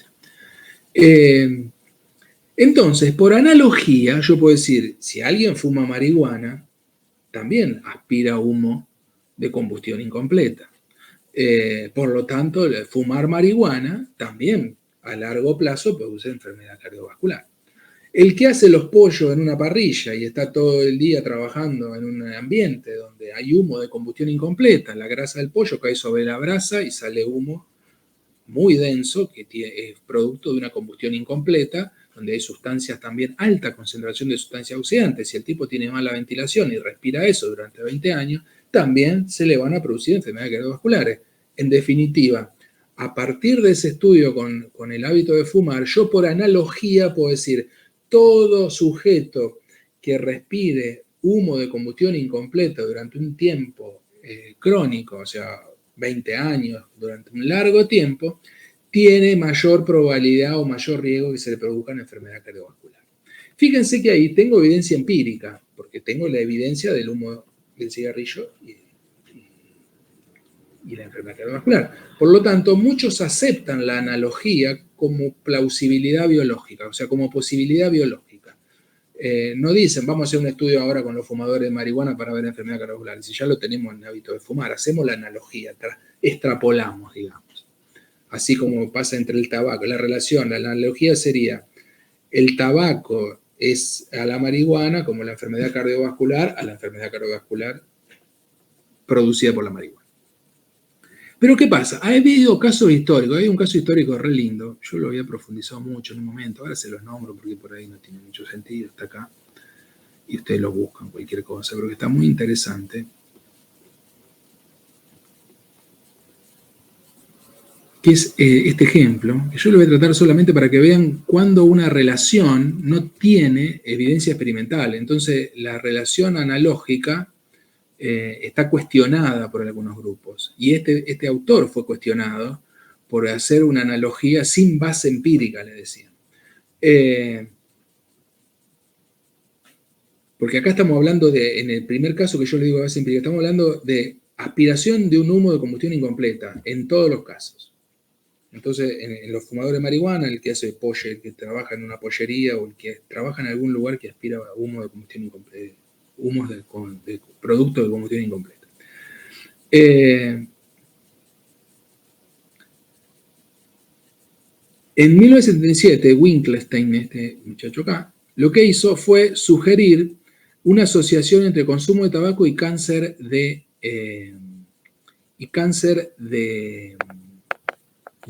Entonces, por analogía, yo puedo decir, si alguien fuma marihuana, también aspira humo de combustión incompleta. Por lo tanto, fumar marihuana también a largo plazo produce enfermedad cardiovascular. El que hace los pollos en una parrilla y está todo el día trabajando en un ambiente donde hay humo de combustión incompleta, la grasa del pollo cae sobre la brasa y sale humo muy denso que es producto de una combustión incompleta, donde hay sustancias también, alta concentración de sustancias oxidantes. Si el tipo tiene mala ventilación y respira eso durante 20 años, también se le van a producir enfermedades cardiovasculares. En definitiva, a partir de ese estudio con el hábito de fumar, yo por analogía puedo decir, todo sujeto que respire humo de combustión incompleta durante un tiempo crónico, o sea, 20 años, durante un largo tiempo, tiene mayor probabilidad o mayor riesgo que se le produzca una enfermedad cardiovascular. Fíjense que ahí tengo evidencia empírica, porque tengo la evidencia del humo del cigarrillo y la enfermedad cardiovascular. Por lo tanto, muchos aceptan la analogía como plausibilidad biológica, o sea, como posibilidad biológica. No dicen, vamos a hacer un estudio ahora con los fumadores de marihuana para ver enfermedad cardiovascular. Si ya lo tenemos en el hábito de fumar, hacemos la analogía, extrapolamos, digamos. Así como pasa entre el tabaco, la relación, la analogía sería, el tabaco es a la marihuana como la enfermedad cardiovascular a la enfermedad cardiovascular producida por la marihuana. Pero ¿qué pasa? Ha habido casos históricos, hay un caso histórico re lindo, yo lo había profundizado mucho en un momento, ahora se los nombro porque por ahí no tiene mucho sentido, está acá, y ustedes lo buscan, cualquier cosa, pero que está muy interesante, que es este ejemplo, que yo lo voy a tratar solamente para que vean cuando una relación no tiene evidencia experimental. Entonces, la relación analógica está cuestionada por algunos grupos. Y este autor fue cuestionado por hacer una analogía sin base empírica, le decían. Porque acá estamos hablando de, en el primer caso que yo le digo base empírica, estamos hablando de aspiración de un humo de combustión incompleta, en todos los casos. Entonces, en los fumadores de marihuana, el que hace pollo, el que trabaja en una pollería o el que trabaja en algún lugar que aspira a humo de combustión incompleta, humos de productos de combustión incompleta. En 1977, Winklestein, este muchacho acá, lo que hizo fue sugerir una asociación entre consumo de tabaco y cáncer de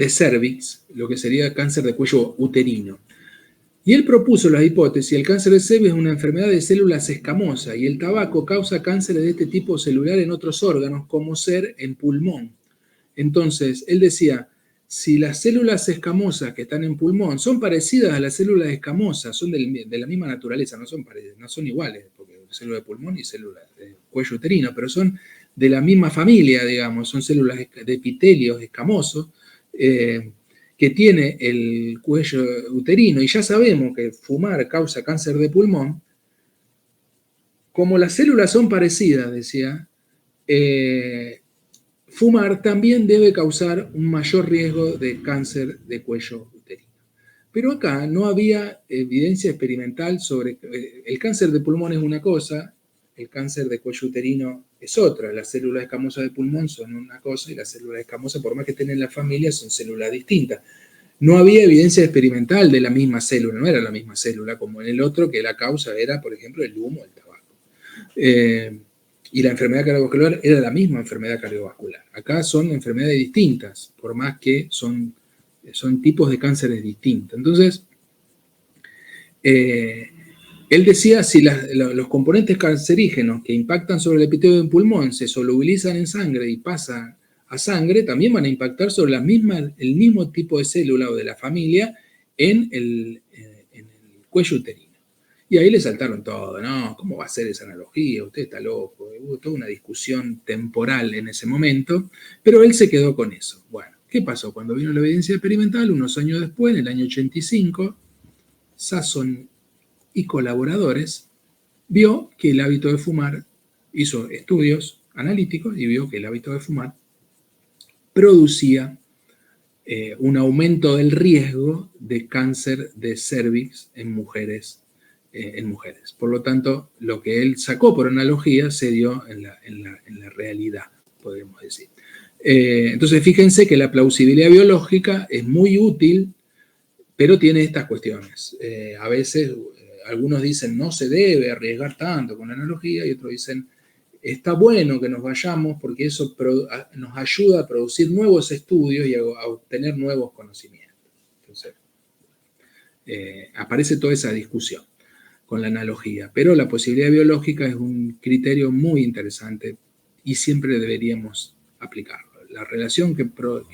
cervix, lo que sería cáncer de cuello uterino. Y él propuso la hipótesis, el cáncer de cervix es una enfermedad de células escamosas y el tabaco causa cánceres de este tipo celular en otros órganos, como ser en pulmón. Entonces, él decía, si las células escamosas que están en pulmón son parecidas a las células escamosas, son de la misma naturaleza, no son iguales, porque célula de pulmón y células de cuello uterino, pero son de la misma familia, digamos, son células de epitelios escamosos, que tiene el cuello uterino, y ya sabemos que fumar causa cáncer de pulmón, como las células son parecidas, decía, fumar también debe causar un mayor riesgo de cáncer de cuello uterino. Pero acá no había evidencia experimental sobre... el cáncer de pulmón es una cosa, el cáncer de cuello uterino es otra. Las células escamosas de pulmón son una cosa y las células escamosas, por más que estén en la familia, son células distintas. No había evidencia experimental de la misma célula, no era la misma célula como en el otro, que la causa era, por ejemplo, el humo del tabaco. Y la enfermedad cardiovascular era la misma enfermedad cardiovascular. Acá son enfermedades distintas, por más que son tipos de cánceres distintos. Entonces, él decía, si los componentes cancerígenos que impactan sobre el epitelio del pulmón se solubilizan en sangre y pasan a sangre, también van a impactar sobre el mismo tipo de célula o de la familia en el cuello uterino. Y ahí le saltaron todo, ¿no? ¿Cómo va a ser esa analogía? Usted está loco. Hubo toda una discusión temporal en ese momento, pero él se quedó con eso. Bueno, ¿qué pasó? Cuando vino la evidencia experimental, unos años después, en el año 85, Sasson y colaboradores vio que el hábito de fumar, hizo estudios analíticos y vio que el hábito de fumar producía un aumento del riesgo de cáncer de cervix en mujeres. Por lo tanto, lo que él sacó por analogía se dio en la realidad, podemos decir. Entonces, fíjense que la plausibilidad biológica es muy útil, pero tiene estas cuestiones. A veces, algunos dicen no se debe arriesgar tanto con la analogía, y otros dicen está bueno que nos vayamos porque eso nos ayuda a producir nuevos estudios y a obtener nuevos conocimientos. Entonces, aparece toda esa discusión con la analogía, pero la posibilidad biológica es un criterio muy interesante y siempre deberíamos aplicarlo. La relación que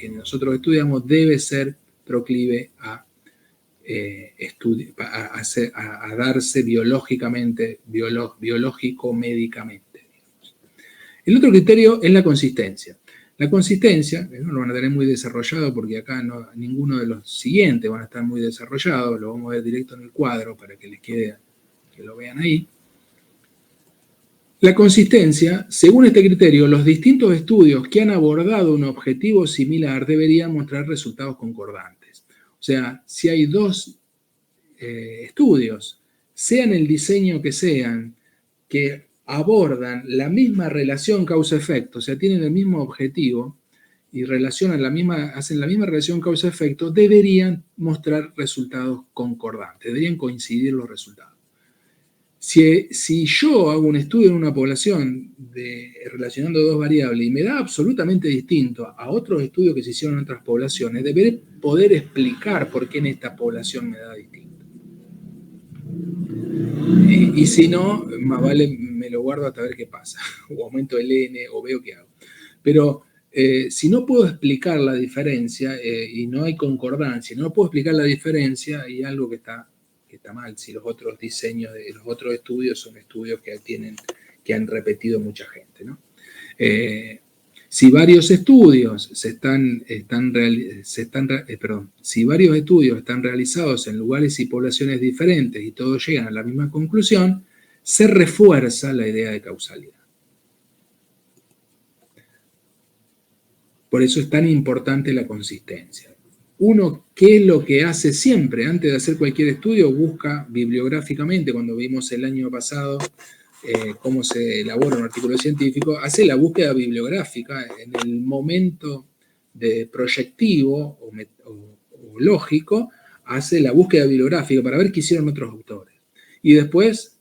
nosotros estudiamos debe ser proclive a darse biológicamente, biológico-médicamente. El otro criterio es la consistencia. La consistencia, no lo van a tener muy desarrollado porque acá ninguno de los siguientes van a estar muy desarrollados, lo vamos a ver directo en el cuadro para que les quede, que lo vean ahí. La consistencia, según este criterio, los distintos estudios que han abordado un objetivo similar deberían mostrar resultados concordantes. O sea, si hay dos estudios, sean el diseño que sean, que abordan la misma relación causa-efecto, o sea, tienen el mismo objetivo y hacen la misma relación causa-efecto, deberían mostrar resultados concordantes, deberían coincidir los resultados. Si yo hago un estudio en una población relacionando dos variables y me da absolutamente distinto a otros estudios que se hicieron en otras poblaciones, deberé poder explicar por qué en esta población me da distinto. Y si no, más vale me lo guardo hasta ver qué pasa, o aumento el N, o veo qué hago. Pero si no puedo explicar la diferencia y no hay concordancia, no puedo explicar la diferencia, hay algo que está mal, si los otros diseños de los otros estudios son estudios que han repetido mucha gente, ¿no? Si varios estudios si varios estudios están realizados en lugares y poblaciones diferentes y todos llegan a la misma conclusión, se refuerza la idea de causalidad. Por eso es tan importante la consistencia. Uno, ¿qué es lo que hace siempre? Antes de hacer cualquier estudio, busca bibliográficamente, cuando vimos el año pasado cómo se elabora un artículo científico, hace la búsqueda bibliográfica en el momento de proyectivo o lógico, hace la búsqueda bibliográfica para ver qué hicieron otros autores. Y después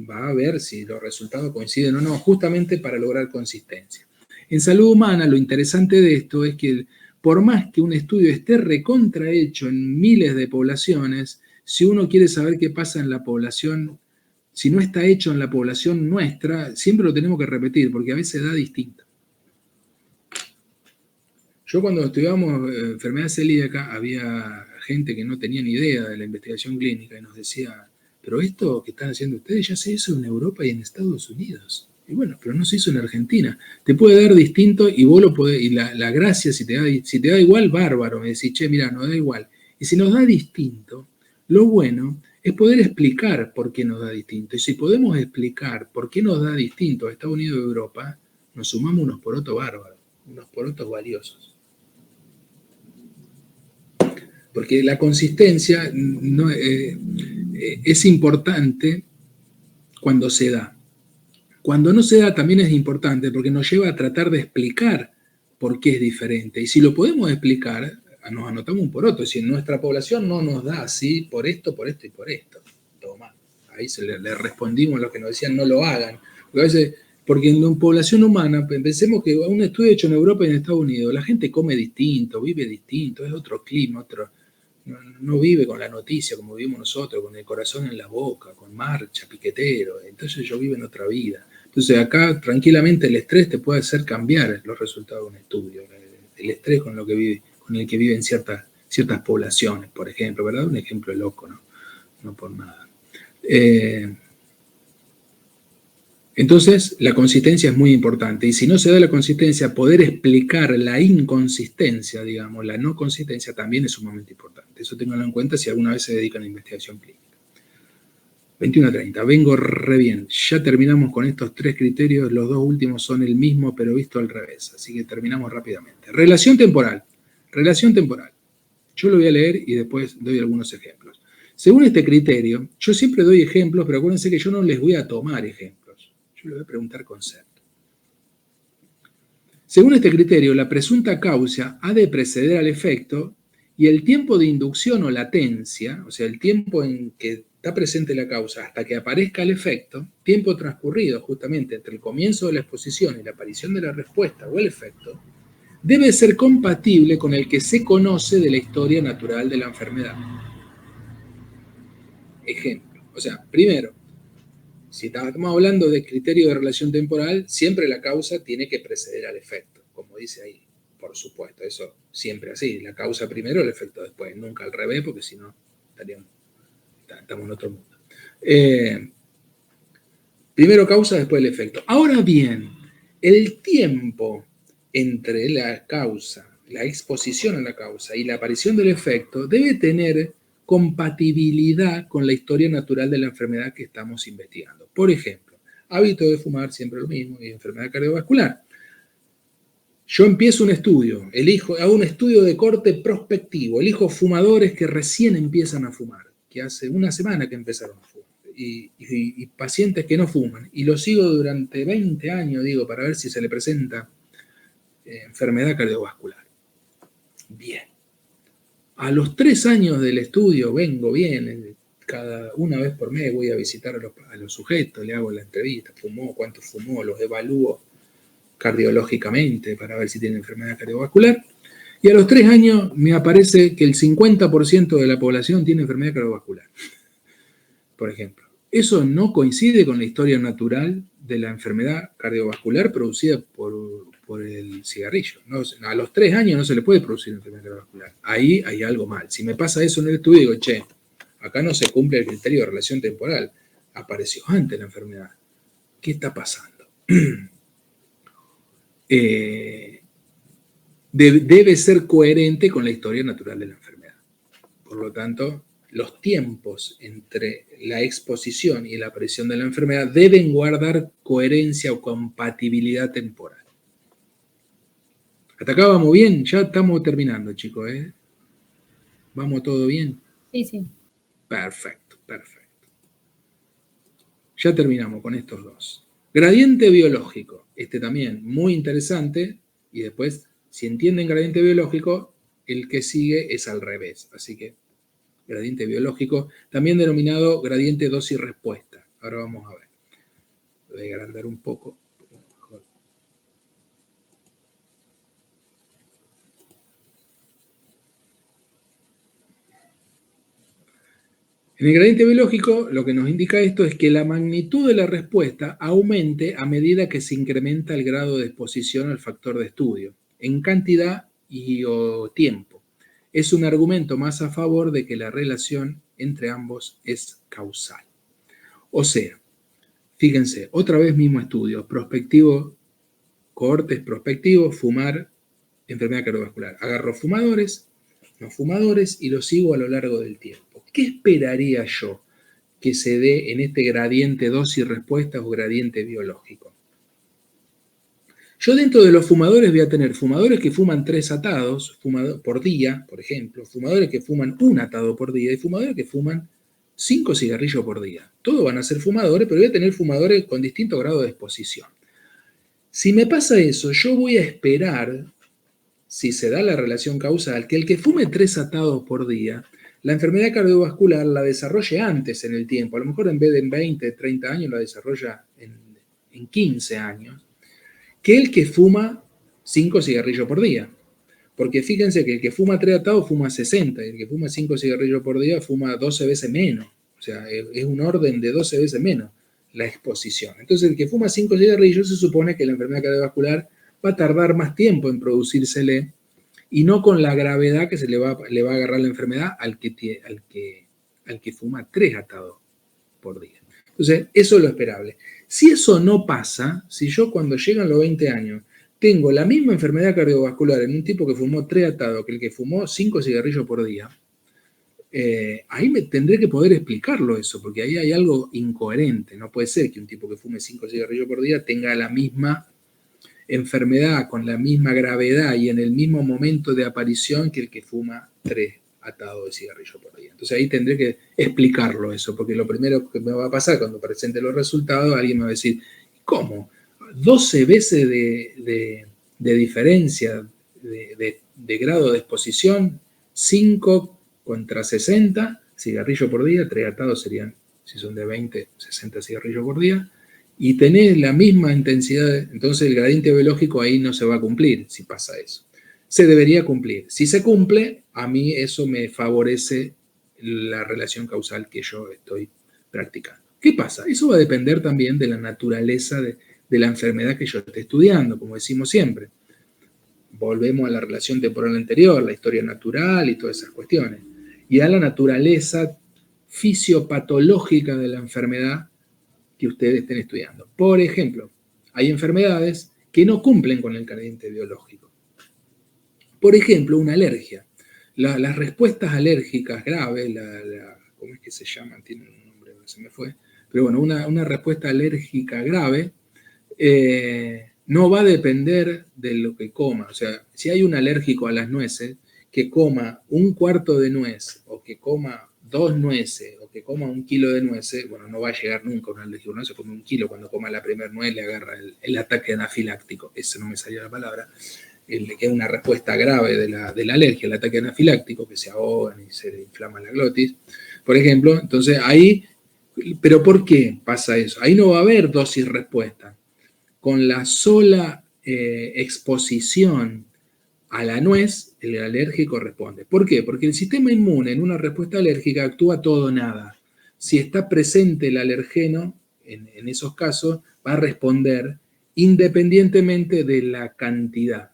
va a ver si los resultados coinciden o no, justamente para lograr consistencia. En salud humana, lo interesante de esto es que por más que un estudio esté recontrahecho en miles de poblaciones, si uno quiere saber qué pasa en la población, si no está hecho en la población nuestra, siempre lo tenemos que repetir, porque a veces da distinto. Yo cuando estudiábamos enfermedad celíaca, había gente que no tenía ni idea de la investigación clínica y nos decía, pero esto que están haciendo ustedes ya se hizo en Europa y en Estados Unidos. Y bueno, pero no se hizo en Argentina. Te puede dar distinto y vos lo podés, y la gracia, si te da igual, bárbaro. Me decís, che, mira, nos da igual. Y si nos da distinto, lo bueno es poder explicar por qué nos da distinto. Y si podemos explicar por qué nos da distinto a Estados Unidos y Europa, nos sumamos unos porotos bárbaros, unos porotos valiosos. Porque la consistencia no, es importante cuando se da. Cuando no se da también es importante porque nos lleva a tratar de explicar por qué es diferente. Y si lo podemos explicar, nos anotamos un poroto. Si en nuestra población no nos da así, por esto y por esto. Toma. Ahí le respondimos a los que nos decían no lo hagan. Porque a veces, porque en la población humana, pensemos que un estudio hecho en Europa y en Estados Unidos, la gente come distinto, vive distinto, es otro clima, no vive con la noticia como vivimos nosotros, con el corazón en la boca, con marcha, piquetero. Entonces ellos viven otra vida. Entonces acá tranquilamente el estrés te puede hacer cambiar los resultados de un estudio. El estrés con el que viven ciertas poblaciones, por ejemplo, ¿verdad? Un ejemplo loco, ¿no? No por nada. Entonces la consistencia es muy importante. Y si no se da la consistencia, poder explicar la inconsistencia, digamos, la no consistencia también es sumamente importante. Eso ténganlo en cuenta si alguna vez se dedican a investigación clínica. 21:30, vengo re bien. Ya terminamos con estos 3 criterios, los 2 últimos son el mismo, pero visto al revés, así que terminamos rápidamente. Relación temporal. relación temporal. Yo lo voy a leer y después doy algunos ejemplos. Según este criterio, yo siempre doy ejemplos, pero acuérdense que yo no les voy a tomar ejemplos. Yo les voy a preguntar conceptos. Según este criterio, la presunta causa ha de preceder al efecto y el tiempo de inducción o latencia, o sea, el tiempo en que está presente la causa hasta que aparezca el efecto, tiempo transcurrido justamente entre el comienzo de la exposición y la aparición de la respuesta o el efecto, debe ser compatible con el que se conoce de la historia natural de la enfermedad. Ejemplo, o sea, primero, si estamos hablando de criterio de relación temporal, siempre la causa tiene que preceder al efecto, como dice ahí, por supuesto, eso siempre así, la causa primero, el efecto después, nunca al revés, porque si no, estamos en otro mundo. Primero causa, después el efecto. Ahora bien, el tiempo entre la causa, la exposición a la causa y la aparición del efecto debe tener compatibilidad con la historia natural de la enfermedad que estamos investigando. Por ejemplo, hábito de fumar, siempre lo mismo, y enfermedad cardiovascular. Yo empiezo un estudio, hago un estudio de corte prospectivo, elijo fumadores que recién empiezan a fumar, que hace una semana que empezaron a fumar, y pacientes que no fuman, y los sigo durante 20 años, digo, para ver si se le presenta enfermedad cardiovascular. Bien. A los 3 años del estudio vengo bien, cada una vez por mes voy a visitar a los sujetos, le hago la entrevista, fumó, cuánto fumó, los evalúo cardiológicamente para ver si tienen enfermedad cardiovascular. Y a los 3 años me aparece que el 50% de la población tiene enfermedad cardiovascular, por ejemplo. Eso no coincide con la historia natural de la enfermedad cardiovascular producida por el cigarrillo. ¿No? A los 3 años no se le puede producir enfermedad cardiovascular. Ahí hay algo mal. Si me pasa eso en el estudio, digo, che, acá no se cumple el criterio de relación temporal. Apareció antes la enfermedad. ¿Qué está pasando? Debe ser coherente con la historia natural de la enfermedad. Por lo tanto, los tiempos entre la exposición y la aparición de la enfermedad deben guardar coherencia o compatibilidad temporal. Hasta acá vamos bien, ya estamos terminando, chicos, ¿eh? ¿Vamos todo bien? Sí, sí. Perfecto, perfecto. Ya terminamos con estos dos. Gradiente biológico, este también muy interesante, y después, si entienden gradiente biológico, el que sigue es al revés, así que gradiente biológico, también denominado gradiente dosis-respuesta. Ahora vamos a ver. Voy a agrandar un poco. En el gradiente biológico, lo que nos indica esto es que la magnitud de la respuesta aumente a medida que se incrementa el grado de exposición al factor de estudio, en cantidad y o tiempo. Es un argumento más a favor de que la relación entre ambos es causal. O sea, fíjense, otra vez mismo estudio, prospectivo, cohortes prospectivos, fumar, enfermedad cardiovascular. Agarro fumadores, no fumadores y los sigo a lo largo del tiempo. ¿Qué esperaría yo que se dé en este gradiente dosis-respuesta o gradiente biológico? Yo dentro de los fumadores voy a tener fumadores que fuman 3 atados por día, por ejemplo, fumadores que fuman 1 atado por día y fumadores que fuman 5 cigarrillos por día. Todos van a ser fumadores, pero voy a tener fumadores con distinto grado de exposición. Si me pasa eso, yo voy a esperar, si se da la relación causal, que el que fume 3 atados por día, la enfermedad cardiovascular la desarrolle antes en el tiempo. A lo mejor en vez de en 20, 30 años, la desarrolla en 15 años, que el que fuma 5 cigarrillos por día. Porque fíjense que el que fuma 3 atados fuma 60, y el que fuma 5 cigarrillos por día fuma 12 veces menos. O sea, es un orden de 12 veces menos la exposición. Entonces, el que fuma 5 cigarrillos se supone que la enfermedad cardiovascular va a tardar más tiempo en producírsele y no con la gravedad que le va a agarrar la enfermedad al que fuma 3 atados por día. Entonces, eso es lo esperable. Si eso no pasa, si yo cuando llegan los 20 años tengo la misma enfermedad cardiovascular en un tipo que fumó 3 atados que el que fumó 5 cigarrillos por día, ahí me tendré que poder explicarlo eso, porque ahí hay algo incoherente. No puede ser que un tipo que fume 5 cigarrillos por día tenga la misma enfermedad con la misma gravedad y en el mismo momento de aparición que el que fuma 3 atados de cigarrillo por día. Entonces ahí tendré que explicarlo eso, porque lo primero que me va a pasar cuando presente los resultados, alguien me va a decir, ¿cómo? 12 veces de diferencia de grado de exposición, 5 contra 60 cigarrillos por día, 3 atados serían, si son de 20, 60 cigarrillos por día, y tenés la misma intensidad, entonces el gradiente biológico ahí no se va a cumplir si pasa eso. Se debería cumplir. Si se cumple, a mí eso me favorece la relación causal que yo estoy practicando. ¿Qué pasa? Eso va a depender también de la naturaleza de la enfermedad que yo esté estudiando, como decimos siempre. Volvemos a la relación temporal anterior, la historia natural y todas esas cuestiones. Y a la naturaleza fisiopatológica de la enfermedad que ustedes estén estudiando. Por ejemplo, hay enfermedades que no cumplen con el gradiente biológico. Por ejemplo, una alergia. Las respuestas alérgicas graves, ¿cómo es que se llaman? Tienen un nombre, se me fue. Pero bueno, una respuesta alérgica grave no va a depender de lo que coma. O sea, si hay un alérgico a las nueces, que coma un cuarto de nuez o que coma 2 nueces o que coma 1 kilo de nueces, bueno, no va a llegar nunca a un alérgico, no se come 1 kilo, cuando coma la primera nuez le agarra el ataque anafiláctico, eso no me salió la palabra, que es una respuesta grave de la alergia, el ataque anafiláctico, que se ahogan y se le inflama la glotis, por ejemplo. Entonces ahí, ¿pero por qué pasa eso? Ahí no va a haber dosis respuesta. Con la sola exposición a la nuez, el alérgico responde. ¿Por qué? Porque el sistema inmune en una respuesta alérgica actúa todo o nada. Si está presente el alergeno, en esos casos, va a responder independientemente de la cantidad.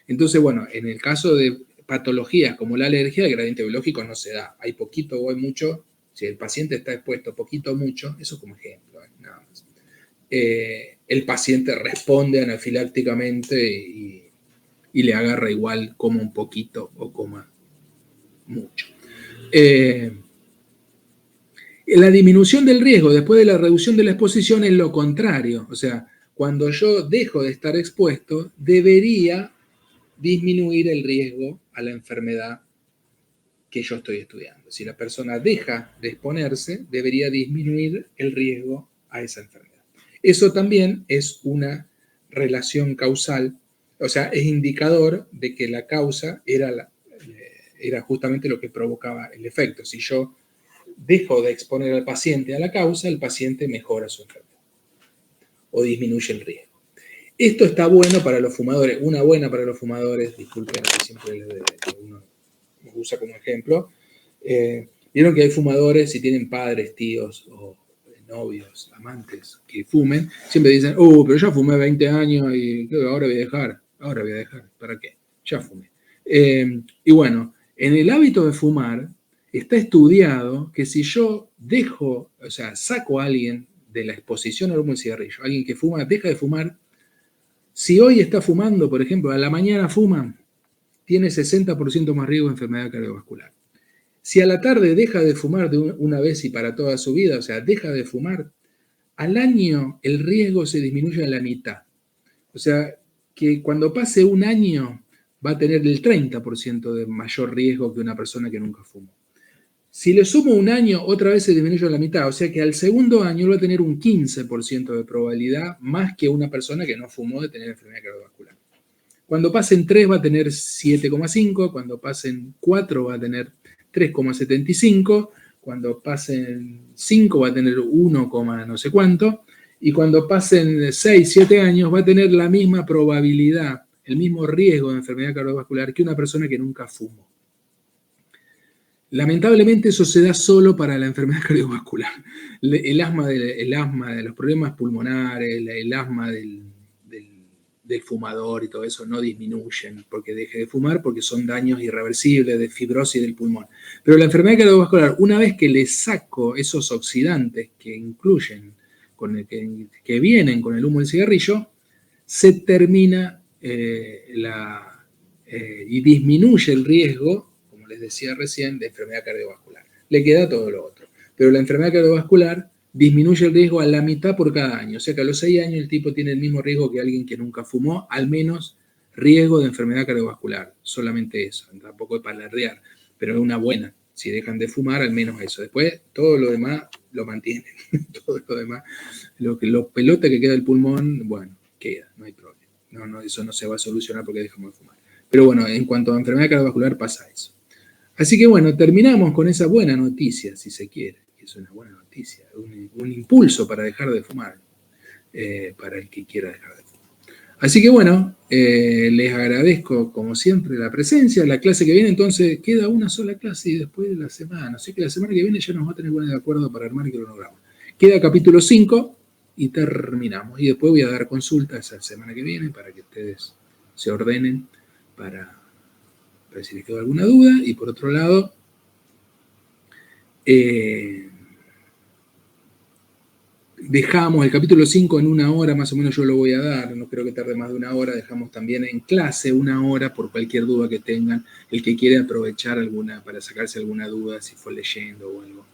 Entonces, bueno, en el caso de patologías como la alergia, el gradiente biológico no se da. Hay poquito o hay mucho. Si el paciente está expuesto poquito o mucho, eso como ejemplo, nada más. El paciente responde anafilácticamente y le agarra igual, coma un poquito o coma mucho. La disminución del riesgo después de la reducción de la exposición es lo contrario. O sea, cuando yo dejo de estar expuesto, debería disminuir el riesgo a la enfermedad que yo estoy estudiando. Si la persona deja de exponerse, debería disminuir el riesgo a esa enfermedad. Eso también es una relación causal, o sea, es indicador de que la causa era justamente lo que provocaba el efecto. Si yo dejo de exponer al paciente a la causa, el paciente mejora su enfermedad o disminuye el riesgo. Esto está bueno para los fumadores, una buena para los fumadores, disculpen que siempre uno usa como ejemplo. Vieron que hay fumadores, si tienen padres, tíos o novios, amantes que fumen, siempre dicen, pero ya fumé 20 años y ahora voy a dejar, ¿para qué? Ya fumé. Y bueno, en el hábito de fumar está estudiado que si yo dejo, o sea, saco a alguien de la exposición al humo del cigarrillo, alguien que fuma, deja de fumar, si hoy está fumando, por ejemplo, a la mañana fuma, tiene 60% más riesgo de enfermedad cardiovascular. Si a la tarde deja de fumar de una vez y para toda su vida, o sea, deja de fumar, al año el riesgo se disminuye a la mitad. O sea, que cuando pase un año va a tener el 30% de mayor riesgo que una persona que nunca fumó. Si le sumo un año, otra vez se disminuye a la mitad. O sea que al segundo año va a tener un 15% de probabilidad más que una persona que no fumó de tener enfermedad cardiovascular. Cuando pasen 3 va a tener 7,5, cuando pasen 4 va a tener 3,75, cuando pasen 5 va a tener 1, no sé cuánto, y cuando pasen 6, 7 años va a tener la misma probabilidad, el mismo riesgo de enfermedad cardiovascular que una persona que nunca fumó. Lamentablemente eso se da solo para la enfermedad cardiovascular. El asma de los problemas pulmonares, el asma del fumador y todo eso no disminuyen porque deje de fumar, porque son daños irreversibles de fibrosis del pulmón. Pero la enfermedad cardiovascular, una vez que le saco esos oxidantes que incluyen, que vienen con el humo del cigarrillo, se termina y disminuye el riesgo, como les decía recién, de enfermedad cardiovascular. Le queda todo lo otro. Pero la enfermedad cardiovascular disminuye el riesgo a la mitad por cada año. O sea que a los 6 años el tipo tiene el mismo riesgo que alguien que nunca fumó, al menos riesgo de enfermedad cardiovascular. Solamente eso, tampoco es para alardear, pero es una buena. Si dejan de fumar, al menos eso. Después, todo lo demás lo mantienen. Todo lo demás, los pelotas que queda del pulmón, bueno, queda, no hay problema. No, eso no se va a solucionar porque dejamos de fumar. Pero bueno, en cuanto a enfermedad cardiovascular pasa eso. Así que bueno, terminamos con esa buena noticia, si se quiere. Es una buena noticia, un impulso para dejar de fumar, para el que quiera dejar de fumar. Así que bueno, les agradezco como siempre la presencia. La clase que viene entonces queda una sola clase y después de la semana. Así que la semana que viene ya nos va a tener que poner de acuerdo para armar el cronograma. Queda capítulo 5 y terminamos. Y después voy a dar consultas la semana que viene para que ustedes se ordenen para si les quedó alguna duda. Y por otro lado, dejamos el capítulo 5 en 1 hora, más o menos yo lo voy a dar, no creo que tarde más de 1 hora, dejamos también en clase 1 hora por cualquier duda que tengan, el que quiera aprovechar alguna para sacarse alguna duda, si fue leyendo o algo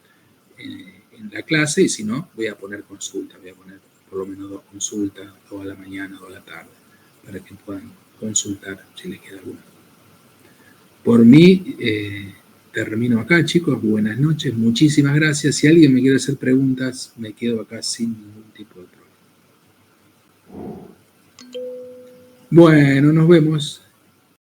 en la clase, y si no, voy a poner consulta, voy a poner por lo menos 2 consultas, 2 a la mañana, 2 a la tarde, para que puedan consultar si les queda alguna. Por mí, termino acá, chicos. Buenas noches, muchísimas gracias. Si alguien me quiere hacer preguntas, me quedo acá sin ningún tipo de problema. Bueno, nos vemos.